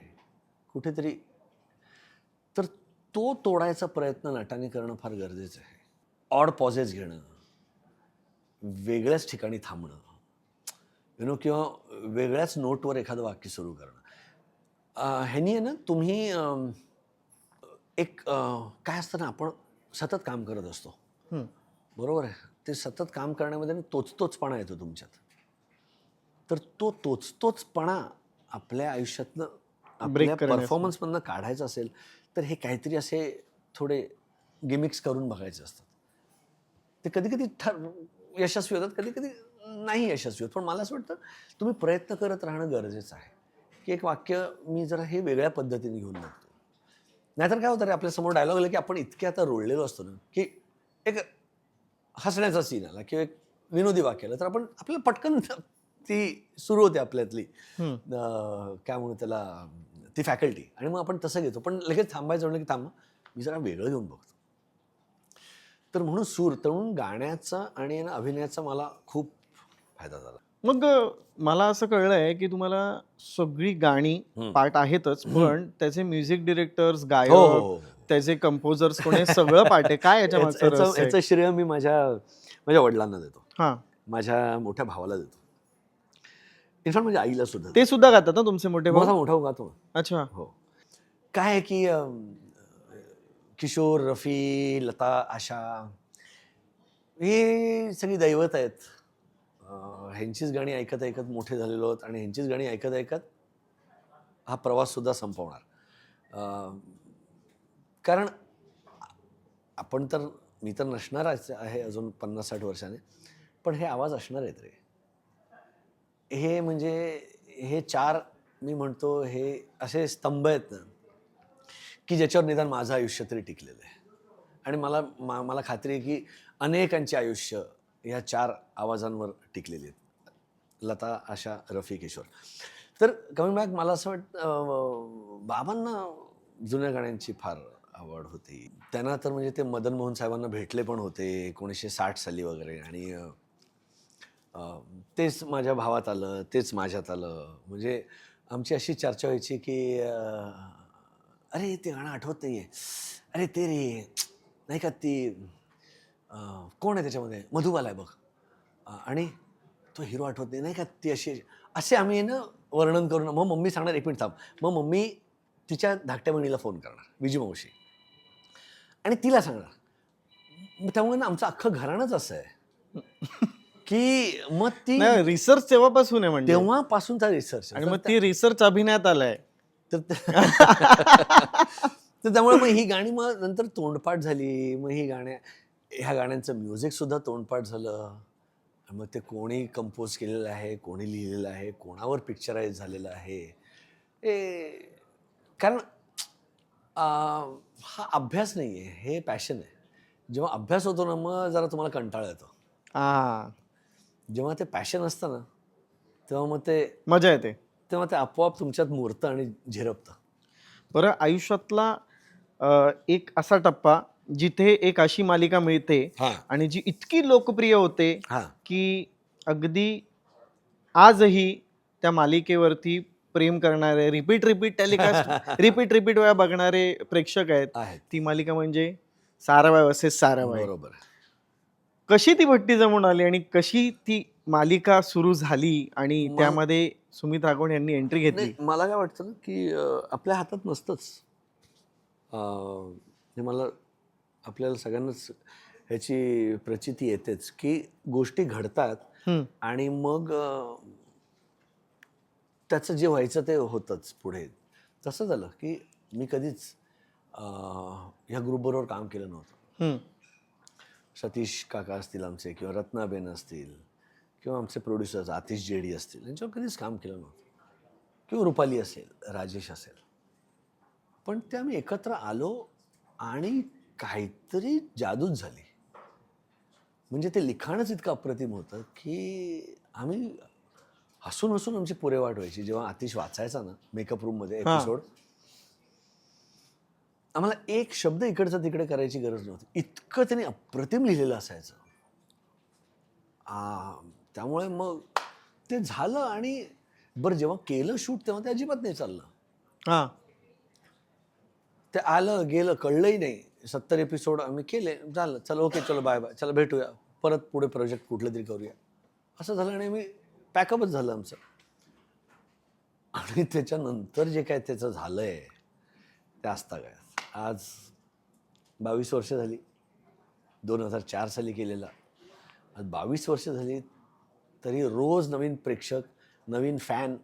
कुठेतरी. तर तो तोडायचा प्रयत्न नटाने करणं फार गरजेचं आहे. ऑड पॉजेस घेणं, वेगळ्याच ठिकाणी थांबणं, किंवा वेगळ्याच नोटवर एखादं वाक्य सुरू करणं. ह्यानी आहे ना तुम्ही एक काय असतं ना, आपण सतत काम करत असतो, बरोबर आहे. ते सतत काम करण्यामध्ये तोचपणा येतो तुमच्यात. तर तो तोचपणा आपल्या आयुष्यातनं, आपल्या परफॉर्मन्समधनं काढायचं असेल तर हे काहीतरी असे थोडे गिमिक्स करून बघायचे असतात. ते कधी कधी यशस्वी होतात, कधी कधी नाही यशस्वी होत. पण मला असं वाटतं तुम्ही प्रयत्न करत राहणं गरजेचं आहे, की एक वाक्य मी जरा हे वेगळ्या पद्धतीने घेऊन बघतो. नाहीतर काय होतं रे, आपल्यासमोर डायलॉग आला की आपण इतके आता रोळलेलो असतो ना, की एक हसण्याचा सीन आला किंवा एक विनोदी वाक्य आलं तर आपण आपल्याला पटकन ती सुरू होते आपल्यातली काय म्हणू त्याला, ती फॅकल्टी, आणि मग आपण तसं घेतो. पण लगेच थांबायचं म्हणलं की थांबा, मी जरा वेगळं घेऊन बघतो. तर म्हणून सूर, म्हणून गाण्याचा आणि अभिनयाचा मला खूप फायदा झाला. मग मला असं कळलंय की तुम्हाला सगळी गाणी पार्ट आहेतच, पण त्याचे म्युझिक डिरेक्टर्स, गायक, त्याचे कंपोजर्स कोण, सगळं पार्ट आहे. काय याचं श्रेय मी माझ्या वडिलांना देतो, माझ्या मोठ्या भावाला देतो, इनफॅक्ट माझ्या आईला सुद्धा. ते सुद्धा गातात ना तुमचे मोठे भाऊ? मोठा गातो. अच्छा. हो. काय आहे की किशोर, रफी, लता, आशा हे सगळी दैवत आहेत. ह्यांचीच गाणी ऐकत ऐकत मोठे झालेलो आहोत आणि ह्यांचीच गाणी ऐकत ऐकत हा प्रवास सुद्धा संपवणार. कारण आपण तर, मी तर नसणारच आहे अजून 50-60 वर्षाने, पण हे आवाज असणार आहेत रे. हे म्हणजे हे 4 मी म्हणतो हे असे स्तंभ आहेत ना, की ज्याच्यावर निदान माझं आयुष्य तरी टिकलेलं आहे. आणि मला खात्री आहे की अनेकांचे आयुष्य ह्या 4 आवाजांवर टिकलेली आहेत, लता, आशा, रफी, किशोर. तर कमिंग बॅक, मला असं वाटतं बाबांना जुन्या गाण्यांची फार आवड होती. त्यांना तर म्हणजे ते मदन मोहन साहेबांना भेटले पण होते 1960 साली वगैरे, आणि तेच माझ्या भावात आलं, तेच माझ्यात आलं. म्हणजे आमची अशी चर्चा व्हायची की अरे ते गाणं आठवत नाहीये, अरे ते रे नाही का ती कोण आहे त्याच्यामध्ये, मधुबाला आहे बघ, आणि तो हिरो आठवत नाही, नाही का ती अशी, असे आम्ही ना वर्णन करून मग मम्मी सांगणार एक मिनिट थांब, मग मम्मी तिच्या धाकट्या बहिणीला फोन करणार, विजू मावशी, आणि तिला सांगणार. त्यामुळे ना आमचं अख्खं घराणंच असं आहे की मग ती नाही, रिसर्च तेव्हापासून आहे म्हणजे, तेव्हापासूनचा रिसर्च. आणि मग ती रिसर्च अभिनयात आलाय. तर तर त्यामुळे मग ही गाणी मग नंतर तोंडपाठ झाली. मग ह्या गाण्यांचं म्युझिक सुद्धा तोंडपाठ झालं. मग ते कोणी कंपोज केलेलं आहे, कोणी लिहिलेलं आहे, कोणावर पिक्चराईज झालेलं आहे, कारण हा अभ्यास नाही आहे, हे पॅशन आहे. जेव्हा अभ्यास होतो ना मग जरा तुम्हाला कंटाळा येतो. जेव्हा ते पॅशन असतं ना तेव्हा मग ते आपोआप तुमच्यात मुरतं आणि झिरपतं. बरं, आयुष्यातला एक असा टप्पा जिथे एक अशी मालिका मिळते आणि जी इतकी लोकप्रिय होते की अगदी आजही त्या मालिकेवरती प्रेम करणारे, रिपीट टेलिकास्ट रिपीट वेळा बघणारे प्रेक्षक आहेत. ती मालिका म्हणजे साराबाई वर्सेस साराबाई. बरोबर. कशी ती भट्टी जमून आली आणि कशी ती मालिका सुरू झाली आणि त्यामध्ये सुमित राघवन यांनी एंट्री घेतली? मला काय वाटतं ना की आपल्या हातात नसतंच. हे मला आपल्याला सगळ्यांनाच ह्याची प्रचिती येतेच की गोष्टी घडतात आणि मग त्याचं जे व्हायचं ते होतंच पुढे. तसं झालं की मी कधीच ह्या ग्रुपबरोबर काम केलं नव्हतं. सतीश काका असतील आमचे, किंवा रत्नाबेन असतील, किंवा आमचे प्रोड्युसर्स आतिश जेडी असतील, यांच्यावर कधीच काम केलं नव्हतं, किंवा रुपाली असेल, राजेश असेल. पण ते आम्ही एकत्र आलो आणि काहीतरी जादूच झाली. म्हणजे ते लिखाणच इतकं अप्रतिम होतं की आम्ही हसून हसून आमची पुरे वाट व्हायची. जेव्हा आतिश वाचायचा ना मेकअप रूममध्ये एपिसोड, आम्हाला एक शब्द इकडचा तिकडे करायची गरज नव्हती, इतकं त्यांनी अप्रतिम लिहिलेलं असायचं. त्यामुळे मग ते झालं. आणि बरं जेव्हा केलं शूट तेव्हा ते अजिबात नाही चाललं. ते आलं गेलं कळलंही नाही. 70 एपिसोड आम्ही केले, झालं, चला ओके, चलो बाय बाय, चला भेटूया, परत पुढे प्रोजेक्ट कुठलं तरी करूया, असं झालं. आणि आम्ही पॅकअपच झालं आमचं. आणि त्याच्यानंतर जे काय त्याचं झालंय ते असता काय, आज 22 वर्ष झाली. 2004 साली केलेला, आज 22 वर्ष झाली तरी रोज नवीन प्रेक्षक, नवीन फॅन,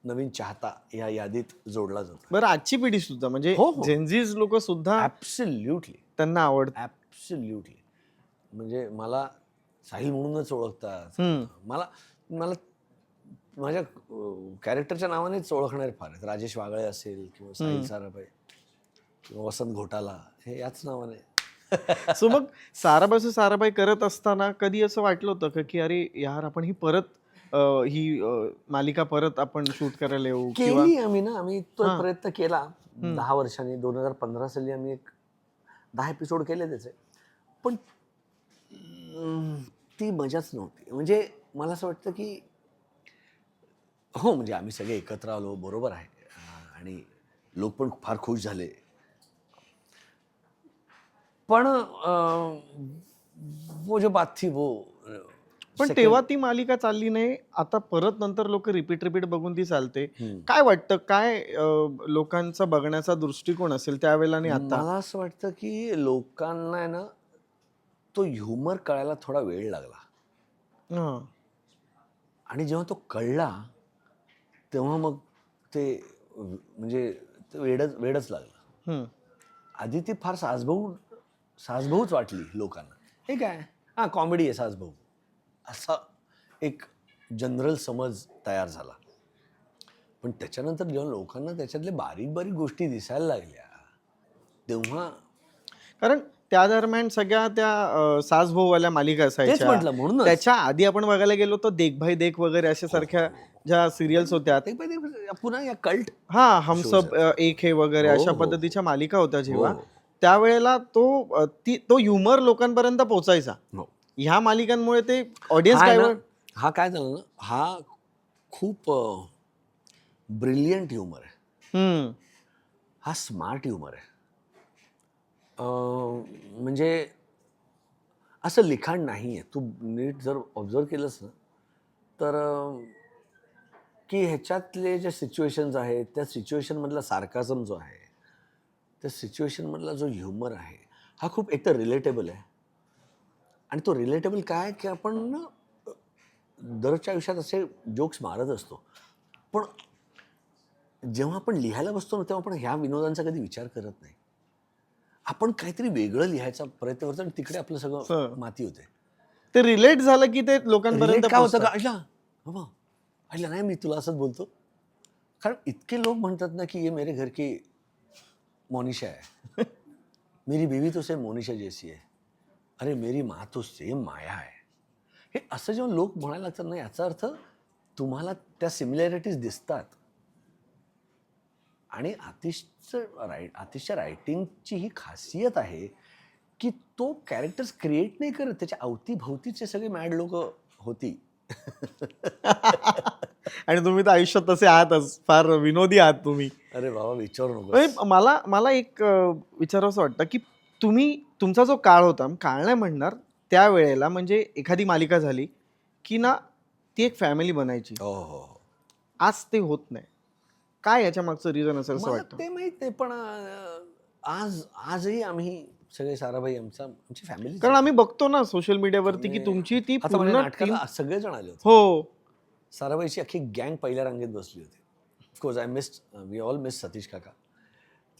नवीन चाहता या यादीत जोडला जातो. बरं, आजची पिढी सुद्धा म्हणजे जेनझीज लोक सुद्धा ॲब्सोल्युटली त्यांना आवडतं. ॲब्सोल्युटली. म्हणजे मला साहिल म्हणूनच ओळखतात. मला माझ्या कॅरेक्टरच्या नावानेच ओळखणारे फार आहेत. राजेश वागळे असेल, किंवा साहिल साराभाई, किंवा वसंत घोटाला, हे याच नावाने. सो मग साराबाई करत असताना कधी असं वाटलं होतं का की अरे यार आपण ही मालिका परत आपण शूट करायला येऊ? केली आम्ही तो प्रयत्न केला 10 वर्षांनी. 2015 साली आम्ही एक 10 एपिसोड केले त्याचे, पण ती मजाच नव्हती. म्हणजे मला असं वाटतं की हो, म्हणजे आम्ही सगळे एकत्र आलो, बरोबर आहे, आणि लोक पण फार खुश झाले. पण वो जो बात थी वो, पण तेव्हा ती मालिका चालली नाही. आता परत नंतर लोक रिपीट बघून ती चालते. काय वाटतं, काय लोकांचा बघण्याचा दृष्टिकोन असेल त्यावेळेला आणि आता? मला असं वाटतं की लोकांना आहे ना तो ह्युमर कळायला थोडा वेळ लागला. आणि जेव्हा तो कळला तेव्हा मग ते म्हणजे वेडच लागलं. आधी ती फार सासभाऊच वाटली लोकांना. हे काय कॉमेडी आहे सासभाऊ, असा एक जनरल समज तयार झाला. पण त्याच्यानंतर जेव्हा लोकांना त्याच्यातले बारीक बारीक गोष्टी दिसायला लागल्या तेव्हा, कारण त्या दरम्यान सगळ्या त्या सासभाऊवाल्या मालिका असायच्या. म्हणून त्याच्या आधी आपण बघायला गेलो तर देख भाई देख वगैरे अशा सारख्या ज्या सिरियल्स होत्या, पुन्हा या कल्ट, हम सब एक है वगैरे अशा पद्धतीच्या मालिका होत्या, जेव्हा त्यावेळेला तो ह्युमर लोकांपर्यंत पोहोचायचा. ह्या मालिकांमुळे ते ऑडियन्स हा काय झालं ना, हा खूप ब्रिलियंट ह्युमर आहे. हा स्मार्ट ह्युमर आहे. म्हणजे असं लिखाण नाही आहे. तू नीट जर ऑब्झर्व केलंस ना तर की ह्याच्यातले जे सिच्युएशन्स आहेत त्या सिच्युएशनमधला सार्काझम जो आहे, त्या सिच्युएशनमधला जो ह्युमर आहे, हा खूप एकतर रिलेटेबल आहे. आणि तो रिलेटेबल काय की आपण ना दररोजच्या आयुष्यात असे जोक्स मारत असतो. पण जेव्हा आपण लिहायला बसतो ना तेव्हा आपण ह्या विनोदांचा कधी विचार करत नाही. आपण काहीतरी वेगळं लिहायचा प्रयत्न करतो आणि तिकडे आपलं सगळं सर, माती होते. ते रिलेट झालं की ते लोकांपर्यंत रिलेट का होतं का पोहोचतं. ऐकला बाबा, ऐकला नाही मी तुला असंच बोलतो. कारण इतके लोक म्हणतात ना की ये मेरे घर की मोनिशा है, मेरी बीवी तो सेम मोनिशा जैसी है, अरे मेरी माँ तो सेम माया है. हे असं जेव्हा लोक म्हणायला लागतात ना याचा अर्थ तुम्हाला त्या सिमिलॅरिटीज दिसतात. आणि आतिशच्या रायटिंगची ही खासियत आहे की तो कॅरेक्टर्स क्रिएट नाही करत, त्याच्या अवतीभवतीचे सगळे मॅड लोक होती. आणि तुम्ही तर आयुष्यात तसे आहातच, फार विनोदी आहात तुम्ही. अरे बाबा विचारू म्हणजे नकोस. मला मला एक विचारावंसं वाटतं की तुमचा जो काळ होता, काळ नाही म्हणणार, त्यावेळेला म्हणजे एखादी मालिका झाली की ना ती एक फॅमिली बनायची. हो हो हो. आज ते होत नाही. काय याच्या मागचं रिझन असेल असं मला वाटतं? ते माहित नाही पण आजही आम्ही सगळे साराभाई आमची फॅमिली. कारण आम्ही बघतो ना सोशल मीडियावरती की तुमची ती आता माझ्या पूर्ण टीम. नाटकाला सगळेजण आले होते. हो. साराभाईची अख्खी गँग पहिल्या रांगेत बसली होती. Of course we all miss Satish काका.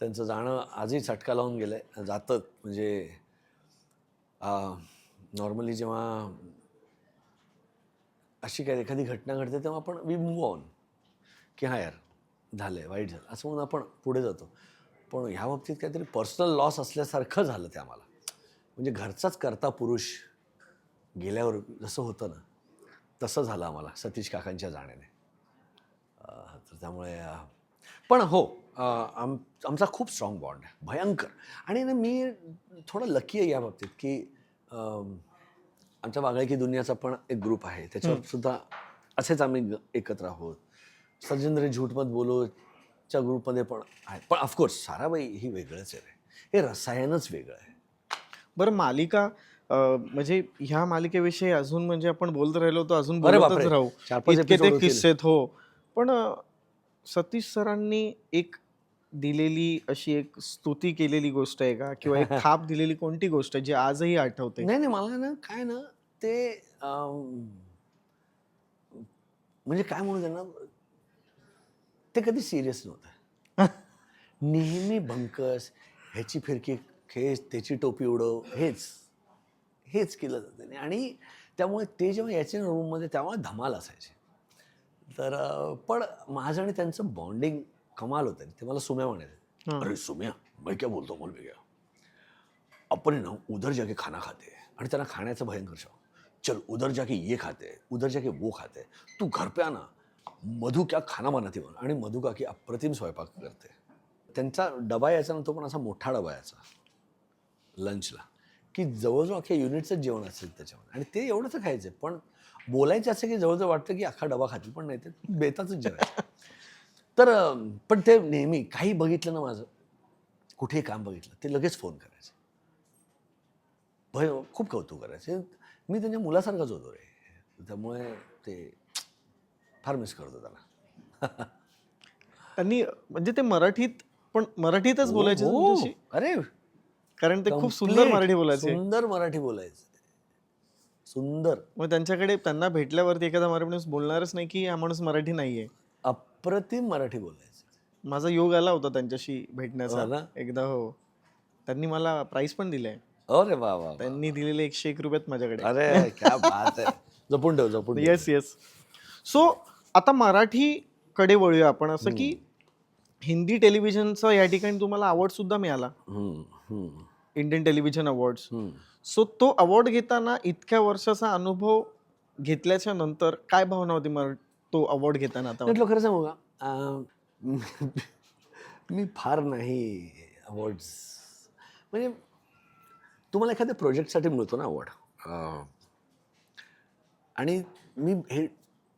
त्यांचं जाणं आजही चटका लावून गेलंय. जातं म्हणजे नॉर्मली जेव्हा अशी काही एखादी घटना घडते तेव्हा आपण वी मूव्ह ऑन की हां यार झालंय, वाईट झालं असं म्हणून आपण पुढे जातो. पण ह्या बाबतीत काहीतरी पर्सनल लॉस असल्यासारखं झालं ते आम्हाला. म्हणजे घरचाच करता पुरुष गेल्यावर जसं होतं ना तसं झालं आम्हाला सतीश काकांच्या जाण्याने. तर त्यामुळे पण हो आमचा खूप स्ट्रॉंग बॉन्ड आहे, भयंकर. आणि ना मी थोडं लकी आहे या बाबतीत की आमच्या वागळे की दुनियाचा पण एक ग्रुप आहे, त्याच्यावर सुद्धा असेच आम्ही एकत्र आहोत. सजेंद्र झूठमत बोलोच्या ग्रुपमध्ये पण आहे. पण ऑफकोर्स साराबाई ही वेगळंच आहे रे. हे रसायनच वेगळं आहे. बरं, मालिका म्हणजे ह्या मालिकेविषयी अजून म्हणजे आपण बोलत राहिलो तर अजून अरे बोलतच बापरे, राहू. 4-5 इतके एपिसोड ते होतील. किस्से आहेत. हो. पण सतीश सरांनी एक दिलेली अशी एक स्तुती केलेली गोष्ट आहे का, किंवा एक थाप दिलेली कोणती गोष्ट आहे जी आजही आठवते? नाही नाही मला ना काय ना ते म्हणजे काय म्हणू त्यांना, ते कधी सिरियस नव्हतं. नेहमी बंकस, ह्याची फिरकी खेच, त्याची टोपी उडव, हेच केलं जातं त्याने. आणि त्यामुळे ते जेव्हा यायचे ना रूममध्ये तेव्हा धमाल असायची. तर पण माझं आणि त्यांचं बॉन्डिंग कमाल होतं. ते मला सुम्या म्हणायचे, हां. अरे सुम्या मैं क्या बोलतो बोल भी गया, अपन है ना उधर जाके खाना खाते हैं. आणि त्यांना खाण्याचं भयंकर शौक. चल उधर जाके ये खाते हैं, उधर जाके वो खाते हैं, तू घर पे आना, मधु क्या खाना बनाती म्हणून. आणि मधु काकी अप्रतिम स्वयंपाक करते. त्यांचा डबा यायचा ना तो पण असा मोठा डबा यायचा लंचला, की जवळजवळ अख्ख्या युनिटचं जेवण असेल त्याच्यामध्ये. आणि ते एवढंच खायचं. पण बोलायचं असं की जवळजवळ वाटतं की अख्खा डबा खातील, पण नाही, ते बेताचंच जेवायचं. तर पण ते नेहमी काही बघितलं ना माझं, कुठेही काम बघितलं ते लगेच फोन करायचे. खूप कौतुक करायचे. मी त्यांच्या मुलासारखाच होतो रे. त्यामुळे ते फार मिस करतो त्याला. त्यांनी म्हणजे ते मराठीतच बोलायचे हो, तुमच्याशी? अरे कारण ते खूप सुंदर Complete, मराठी बोलायचे. सुंदर मराठी बोलायचे, सुंदर. मग त्यांना भेटल्यावरती एखादा मराठी माणूस बोलणारच नाही की हा माणूस मराठी नाहीये. अप्रतिम मराठी बोलायचे. माझा योग आला होता त्यांच्याशी भेटण्याचा हो ना? एकदा. हो. त्यांनी मला प्राईज पण दिलंय. अरे वा वा वा. त्यांनी दिलेले 101 रुपयात माझ्याकडे. अरे क्या बात आहे. जपून ठेव, जपून ठेव. Yes yes. सो आता मराठीकडे वळूया आपण. असं की हिंदी टेलिव्हिजनचा या ठिकाणी तुम्हाला अवॉर्ड सुद्धा मिळाला, इंडियन टेलिव्हिजन अवॉर्ड्स. सो तो अवॉर्ड घेताना इतक्या वर्षाचा अनुभव घेतल्याच्या नंतर काय भावना होती तो अवॉर्ड घेताना? आता म्हटलं खरं सांगू का, मी फार नाही अवॉर्ड्स, म्हणजे तुम्हाला एखाद्या प्रोजेक्टसाठी मिळतो ना अवॉर्ड, आणि मी हे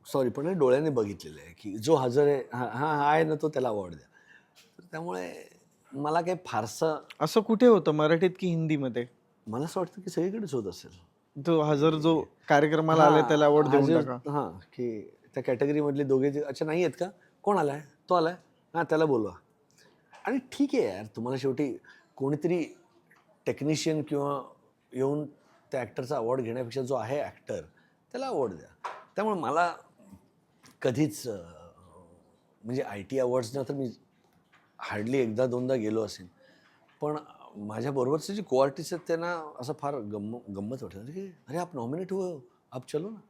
सॉरी पण हे डोळ्याने बघितलेलं आहे की जो हजर आहे हा आहे ना तो त्याला अवॉर्ड द्या. तर त्यामुळे मला काही फारसं, असं कुठे होतं, मराठीत की हिंदीमध्ये? मला असं वाटतं की सगळीकडेच होत असेल. तो हजर जो कार्यक्रमाला आले त्याला अवॉर्ड देऊन टाका. हां, की त्या कॅटेगरीमधले दोघे अच्छा नाही आहेत का? कोण आलाय? तो आलाय? हां, त्याला बोलवा. आणि ठीक आहे यार, तुम्हाला शेवटी कोणीतरी टेक्निशियन किंवा येऊन त्या ॲक्टरचा अवॉर्ड घेण्यापेक्षा जो आहे ॲक्टर त्याला अवॉर्ड द्या. त्यामुळे मला कधीच म्हणजे आय टी अवॉर्ड्सना तर मी हार्डली एकदा दोनदा गेलो असेल. पण माझ्याबरोबरचे जे को आर्टिस्ट आहेत त्यांना असं फार गंमत वाटतं की अरे आप नॉमिनेट हुए हो, आप चलो ना.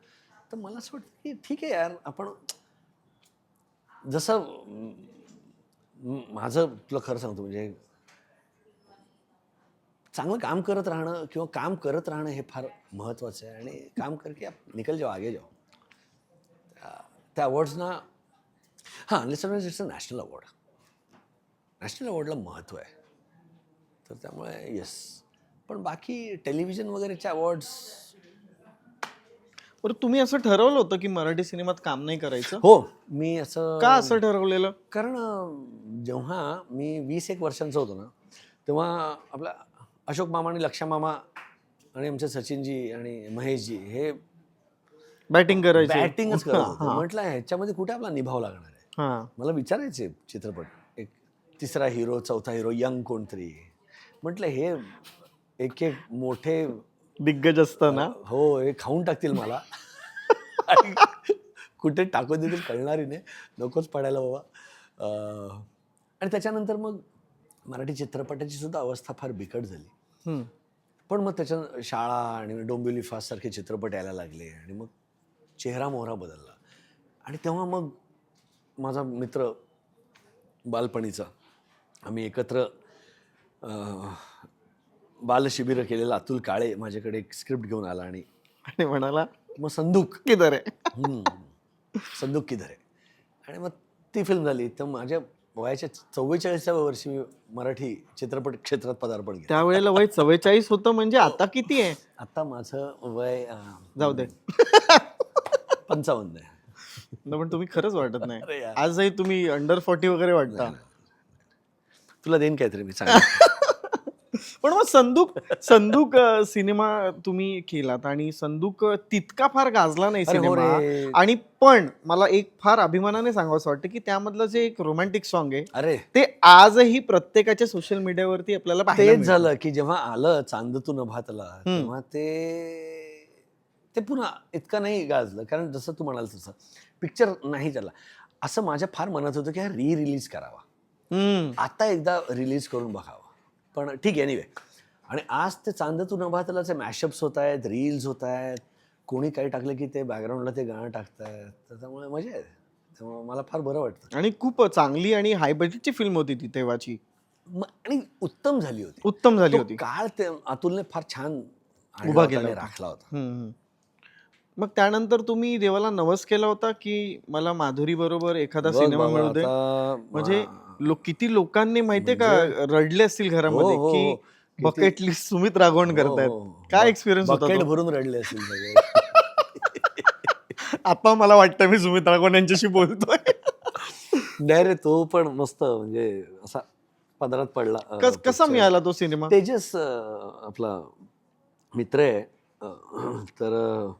तर मला असं वाटतं की ठीक आहे यार, आपण जसं माझं तुला खरं सांगतो म्हणजे चांगलं काम करत राहणं किंवा काम करत राहणं हे फार महत्त्वाचं आहे. आणि काम करके आप निकल जाओ, आगे जाओ. त्या अवॉर्ड्सना हां, unless unless it's a national award. National अवॉर्डला महत्त्व आहे. तर त्यामुळे येस. पण बाकी टेलिव्हिजन वगैरेचे अवॉर्ड्स, बरं, तुम्ही असं ठरवलं होतं की मराठी सिनेमात काम नाही करायचं? हो, मी असं का असं ठरवलेलं? कारण जेव्हा मी 20-1 वर्षांचा होतो ना, तेव्हा आपला अशोक मामा आणि लक्षा मामा आणि आमचे सचिनजी आणि महेशजी हे बॅटिंग करायची? बॅटिंगच करत होते. म्हटलं ह्याच्यामध्ये कुठे आपला निभाव लागणार आहे. हां. मला विचारायचे चित्रपट, एक तिसरा हिरो, चौथा हिरो, यंग कोणतरी. म्हटलं हे एक एक मोठे दिग्गज असताना. हो, हे खाऊन टाकतील मला आणि कुठे टाकून देतील कळणारही नाही, नकोच पडायला बाबा. आणि त्याच्यानंतर मग मराठी चित्रपटाची सुद्धा अवस्था फार बिकट झाली. हम्म. पण मग त्याच्या शाळा आणि डोंबिवली फास्ट सारखे चित्रपट यायला लागले आणि मग चेहरा मोहरा बदलला. आणि तेव्हा मग माझा मित्र बालपणीचा, आम्ही एकत्र बालशिबिरं केलेला अतुल काळे माझ्याकडे एक स्क्रिप्ट घेऊन आला आणि आणि म्हणाला मग संदूक किधर आहे? संदूक किधर आहे. आणि मग ती फिल्म झाली. तर माझ्या वयाच्या 44व्या वर्षी मी मराठी चित्रपट क्षेत्रात पदार्पण केलं. त्यावेळेला वय 44 होतं, म्हणजे आता किती आहे? आता माझं वय जाऊ दे. 55 आहे. न, पण तुम्ही खरंच वाटत नाही. अरे यार. आजही तुम्ही अंडर 40 वगैरे वाटता. तुला देईन काहीतरी मी सांग. पण मग संदूक संदूक सिनेमा तुम्ही केलात आणि संदूक तितका फार गाजला नाही अरे हो सिनेमा. रे. आणि पण मला एक फार अभिमानाने सांगावंसं वाटतं की त्यामधलं जे एक रोमॅन्टिक सॉन्ग आहे अरे ते आजही प्रत्येकाच्या सोशल मीडियावरती आपल्याला पाहायला तेच मिळतं. झालं की जेव्हा आलं चांद तू नभातला, तेव्हा ते पुन्हा इतकं नाही गाजलं. कारण जसं तू म्हणाल तसं पिक्चर नाही झाला. असं माझ्या फार मनात होतं की हा रिलीज करावा, आता एकदा रिलीज करून बघावा. पण ठीक आहे, एनिवे. आणि आज ते चांद तू नभातलाचे मॅशअप्स होत आहेत, रील्स होत आहेत, कोणी काही टाकलं की ते बॅकग्राऊंडला ते गाणं टाकतायत. तर त्यामुळे मजा आहे. त्यामुळे मला फार बरं वाटतं. आणि खूप चांगली आणि हाय बजेटची फिल्म होती ती तेव्हाची. आणि उत्तम झाली होती. उत्तम झाली तो होती. काळ ते अतुलने फार छान आणला उभा होता केला आणि होता. राखला होता. मग त्यानंतर तुम्ही देवाला नवस केला होता की मला माधुरी बरोबर एखादा बघ सिनेमा बाबा, मिळू दे? आता म्हणजे किती लोकांनी माहितीये का म्हणजे रडले असतील हो घरामध्ये हो की हो. किती बकेट लिस्ट सुमित राघवण हो करतायत. हो. काय एक्सपिरियन्स होता बकेट तो? भरून रडले असतील सगळे. आता मला वाटतं मी सुमित राघवन यांच्याशी बोलतोय. नाही रे, तो पण मस्त म्हणजे असा पदरात पडला. कसा picture. मिळाला तो सिनेमा? तेजस आपला मित्र आहे. तर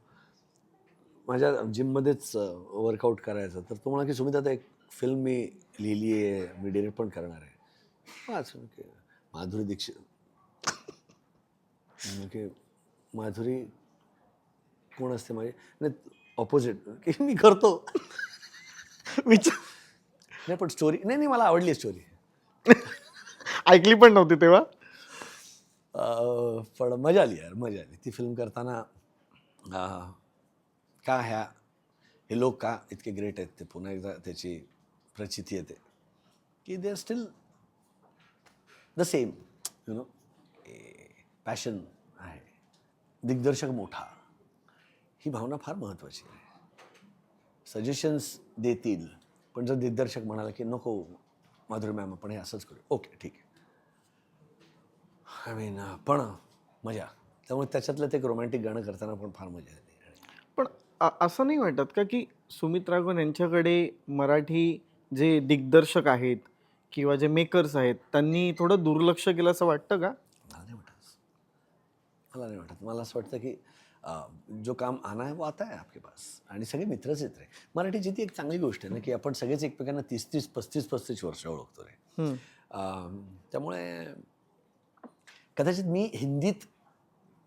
माझ्या जिममध्येच वर्कआउट करायचं. तर तो म्हणा की सुमित, आता एक फिल्म मी लिहिली आहे, मी डिरेक्ट पण करणार आहे. वाच की माधुरी दीक्षित. की माधुरी कोण असते माझी? नाही, ऑपोजिट की मी करतो. नाही पण स्टोरी नाही, मला आवडली स्टोरी. ऐकली पण नव्हती तेव्हा. पण मजा आली यार, मजा आली ती फिल्म करताना. का हे लोक का इतके ग्रेट आहेत, ते पुन्हा एकदा त्याची प्रचिती येते की they are still the same, you know. Passion आहे, दिग्दर्शक मोठा, ही भावना फार महत्त्वाची आहे. सजेशन्स देतील, पण जर दिग्दर्शक म्हणाला की नको माधुरी मॅम आपण हे असंच करू, ओके ठीक आहे. आय मीन पण मजा. त्यामुळे त्याच्यातलं ते एक रोमॅन्टिक गाणं करताना पण फार मजा आली. पण असं नाही वाटत का की सुमित राघवन यांच्याकडे मराठी जे दिग्दर्शक आहेत किंवा जे मेकर्स आहेत त्यांनी थोडं दुर्लक्ष केलं असं वाटतं का? मला नाही वाटत. मला नाही वाटत. मला असं वाटतं की जो काम आना है वो आता है आपके पास. आणि सगळे मित्रच आहेत रे. मराठीची ती एक चांगली गोष्ट आहे ना की आपण सगळेच एकमेकांना 30-30, 35-35 वर्ष ओळखतो रे. हम्म. त्यामुळे कदाचित मी हिंदीत,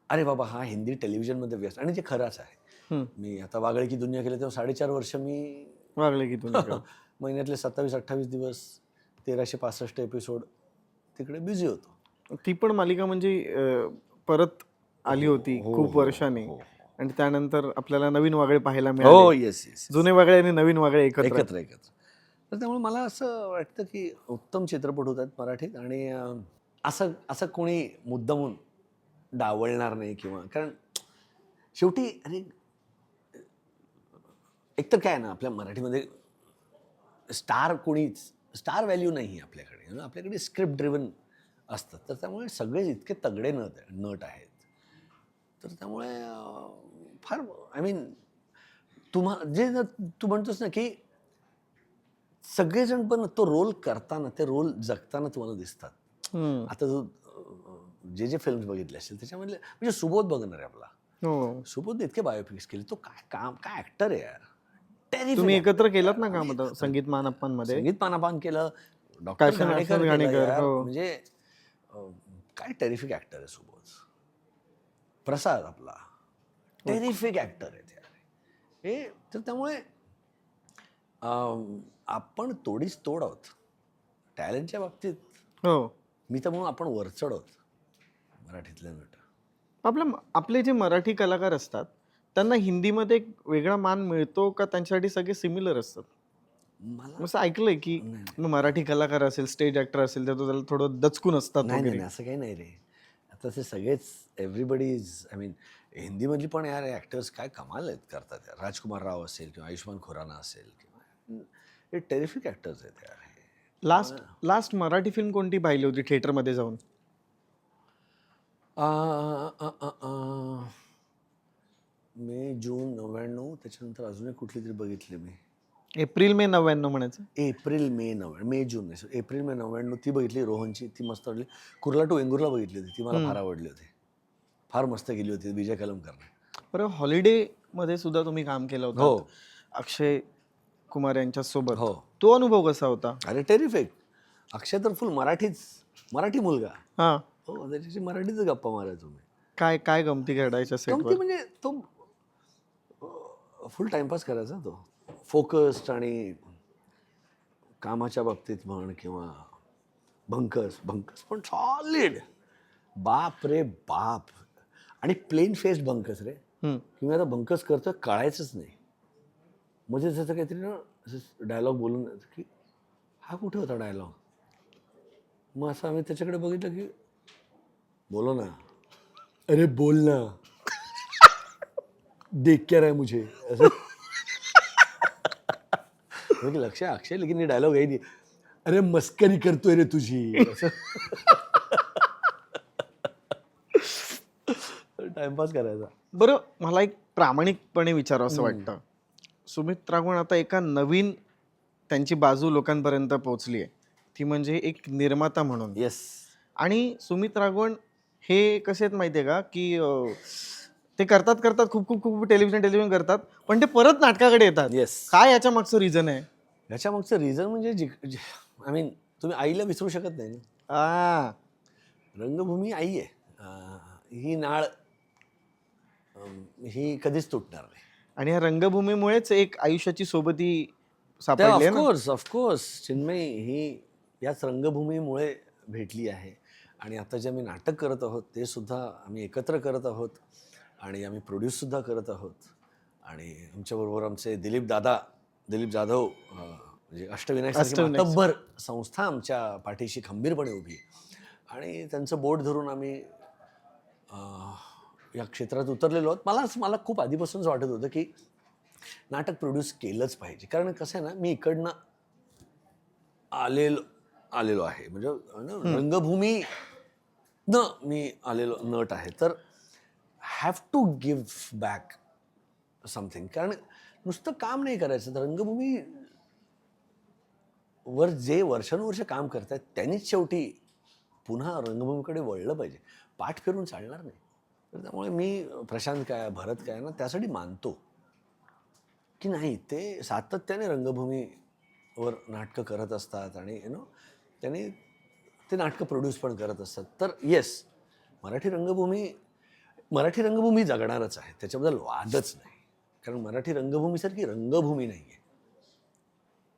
अरे बाबा हा हिंदी टेलिव्हिजनमध्ये व्यस्त, आणि ते खरंच आहे. हम्म. मी आता वागळे की दुनिया केलं तेव्हा 4.5 वर्ष मी वागले की तुम्ही महिन्यातले 27-28 दिवस 1365 एपिसोड तिकडे बिझी होतो. ती पण मालिका म्हणजे परत आली होती हो, खूप हो, वर्षांनी, हो. आणि त्यानंतर आपल्याला नवीन वागळे पाहायला हो, मिळाले. Yes yes. जुने वागळे आणि नवीन वागळे एकत्र. एकत्र एकत्र. तर त्यामुळे मला असं वाटतं की उत्तम चित्रपट होत आहेत मराठीत, आणि असं असं कोणी मुद्दामून डावलणार नाही, किंवा कारण शेवटी अरे एकतर काय ना, आपल्या मराठीमध्ये स्टार व्हॅल्यू नाही आपल्याकडे. आपल्याकडे स्क्रिप्ट ड्रिव्हन असतात, तर त्यामुळे सगळे इतके तगडे नट आहेत. तर त्यामुळे फार आय मीन तू म्हणतोस ना की सगळेजण पण तो रोल करताना, ते रोल जगताना तुम्हाला दिसतात. हम्म. आता तू जे फिल्म्स बघितले असतील त्याच्यामधले, म्हणजे सुबोध बघणार आहे आपला. हो. सुबोधने इतके बायोपिक्स केले. तो काय काम, काय ऍक्टर आहे यार. Terrific तुम्ही actor. एकत्र केलात ना काम आम्ही आता एकत्र- संगीत मानप्पांमध्ये? संगीत पानापान केलं, डॉक्टर काशीनाथ घाणेकर केलं घाणेकर, यार. हो. म्हणजे काय टेरिफिक ऍक्टर आहे सुबोध. प्रसाद आपला टेरिफिक ऍक्टर आहे यार हे. तर त्यामुळे आपण तोडीस तोड आहोत टॅलेंटच्या बाबतीत. हो. मी तर म्हणून आपण वरचढ आहोत मराठीतले नट. आपले जे मराठी कलाकार असतात त्यांना हिंदीमध्ये एक वेगळा मान मिळतो का त्यांच्यासाठी सगळे सिमिलर असतात? मला असं ऐकलंय की मग मराठी कलाकार असेल, स्टेज ऍक्टर असेल, तर तो त्याला थोडं दचकून असतात नाही वगैरे. नाही, असं काही नाही रे. आता ते सगळेच एव्हरीबडी इज, आय मीन हिंदीमधली पण यार ॲक्टर्स काय कमाल आहेत करतात यार. राजकुमार राव असेल किंवा आयुष्मान खुराना असेल, किंवा हे टेरिफिक ॲक्टर्स आहेत यार. लास्ट मराठी फिल्म कोणती पाहिली होती थिएटरमध्ये जाऊन? मे जून 99, त्याच्यानंतर अजून एक कुठली तरी बघितली मी. एप्रिल मे 99 म्हणायचं. एप्रिल मे 99, मे जून नाही, एप्रिल मे 99 ती बघितली रोहनची. ती मस्त वाटली. कुर्ला टू वेंगुर्ला बघितली होती, ती मला फार आवडली होती. फार मस्त गेली होती विजय कलमकरने. बरं, हॉलिडे मध्ये सुद्धा तुम्ही काम केलं हो. होतं अक्षय कुमार यांच्या सोबत. हो. तो अनुभव कसा होता? अरे टेरिफिक. अक्षय तर फुल मराठी मुलगा. हा. हो, त्याच्याशी मराठीच गप्पा मारा तुम्ही. काय काय गमती घडायच्या गमती सेटवर? म्हणजे तो फुल टाइमपास करायचा तो. फोकस्ड, आणि कामाच्या बाबतीत म्हण किंवा भंकस पण सॉलिड. बाप रे बाप. आणि प्लेन फेस्ड बंकस रे. की मी आता बंकस करतोय कळायचंच नाही. म्हणजे त्याचं काहीतरी ना असं डायलॉग बोलून की हा कुठे होता डायलॉग. मग असं आम्ही त्याच्याकडे बघितलं की बोलो ना, अरे बोल ना, देख क्या रहा है मुझे असं. अक्षय लेकिन ये डायलॉग आहे नाही. अरे मस्करी करतोय रे तुझी असं. टाइमपास करायचा. बरं, मला एक प्रामाणिकपणे विचारावं असं वाटतं. सुमित राघवन आता एका नवीन त्यांची बाजू लोकांपर्यंत पोहोचली आहे, ती म्हणजे एक निर्माता म्हणून. येस. आणि सुमित राघवन हे कसे आहेत माहिती आहे का, की ते करतात खूप खूप खूप टेलिव्हिजन करतात, पण ते परत नाटकाकडे येतात. येस. काय याच्या मागचं रिझन आहे? याच्या मागचं रिझन म्हणजे आय मीन तुम्ही आईला विसरू शकत नाही ना. रंगभूमी आई आहे. ही नाळ ही कधीच तुटणार नाही. आणि या रंगभूमीमुळेच एक आयुष्याची सोबती सापडली ना. ऑफकोर्स चिन्मयी ही याच रंगभूमीमुळे भेटली आहे. आणि आता जे आम्ही नाटक करत आहोत ते सुद्धा आम्ही एकत्र करत आहोत, आणि आम्ही प्रोड्यूससुद्धा करत आहोत. आणि आमच्याबरोबर आमचे दिलीप जाधव, म्हणजे अष्टविनायक मातब्बर संस्था आमच्या पाठीशी खंबीरपणे उभी आहे. आणि त्यांचं बोट धरून आम्ही या क्षेत्रात उतरलेलो आहोत. मला खूप आधीपासूनच वाटत होतं की नाटक प्रोड्यूस केलंच पाहिजे. कारण कसं आहे ना, मी इकडनं आलेलो आहे, म्हणजे रंगभूमी न मी आलेलो नट आहे. तर have to give back something. कारण नुसतं काम नाही करायचं. तर रंगभूमी वर जे वर्षानुवर्ष काम करतात त्यांनीच शेवटी पुन्हा रंगभूमीकडे वळलं पाहिजे. पाठ फिरून चालणार नाही. तर त्यामुळे मी प्रशांत काय भरत काय ना त्यासाठी मानतो की नाही ते सातत्याने रंगभूमीवर नाटकं करत असतात आणि त्यांनी ते नाटकं प्रोड्यूस पण करत असतात. तर येस, मराठी रंगभूमी जगणारच आहे, त्याच्याबद्दल वादच नाही. कारण मराठी रंगभूमीसारखी रंगभूमी नाही आहे.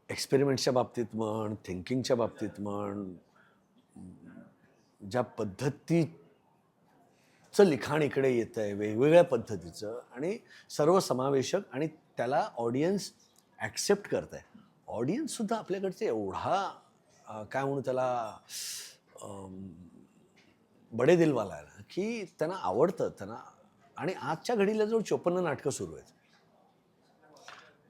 एक्सपेरिमेंट्सच्या बाबतीत म्हण, थिंकिंगच्या बाबतीत म्हण, ज्या पद्धतीचं लिखाण इकडे येतं आहे वेगवेगळ्या पद्धतीचं आणि सर्वसमावेशक आणि त्याला ऑडियन्स ॲक्सेप्ट करत आहे. ऑडियन्ससुद्धा आपल्याकडचे एवढा काय म्हणू त्याला बडे दिलवाला आहे ना की त्यांना आवडतं त्यांना. आणि आजच्या घडीला जो 54 नाटकं सुरू आहेत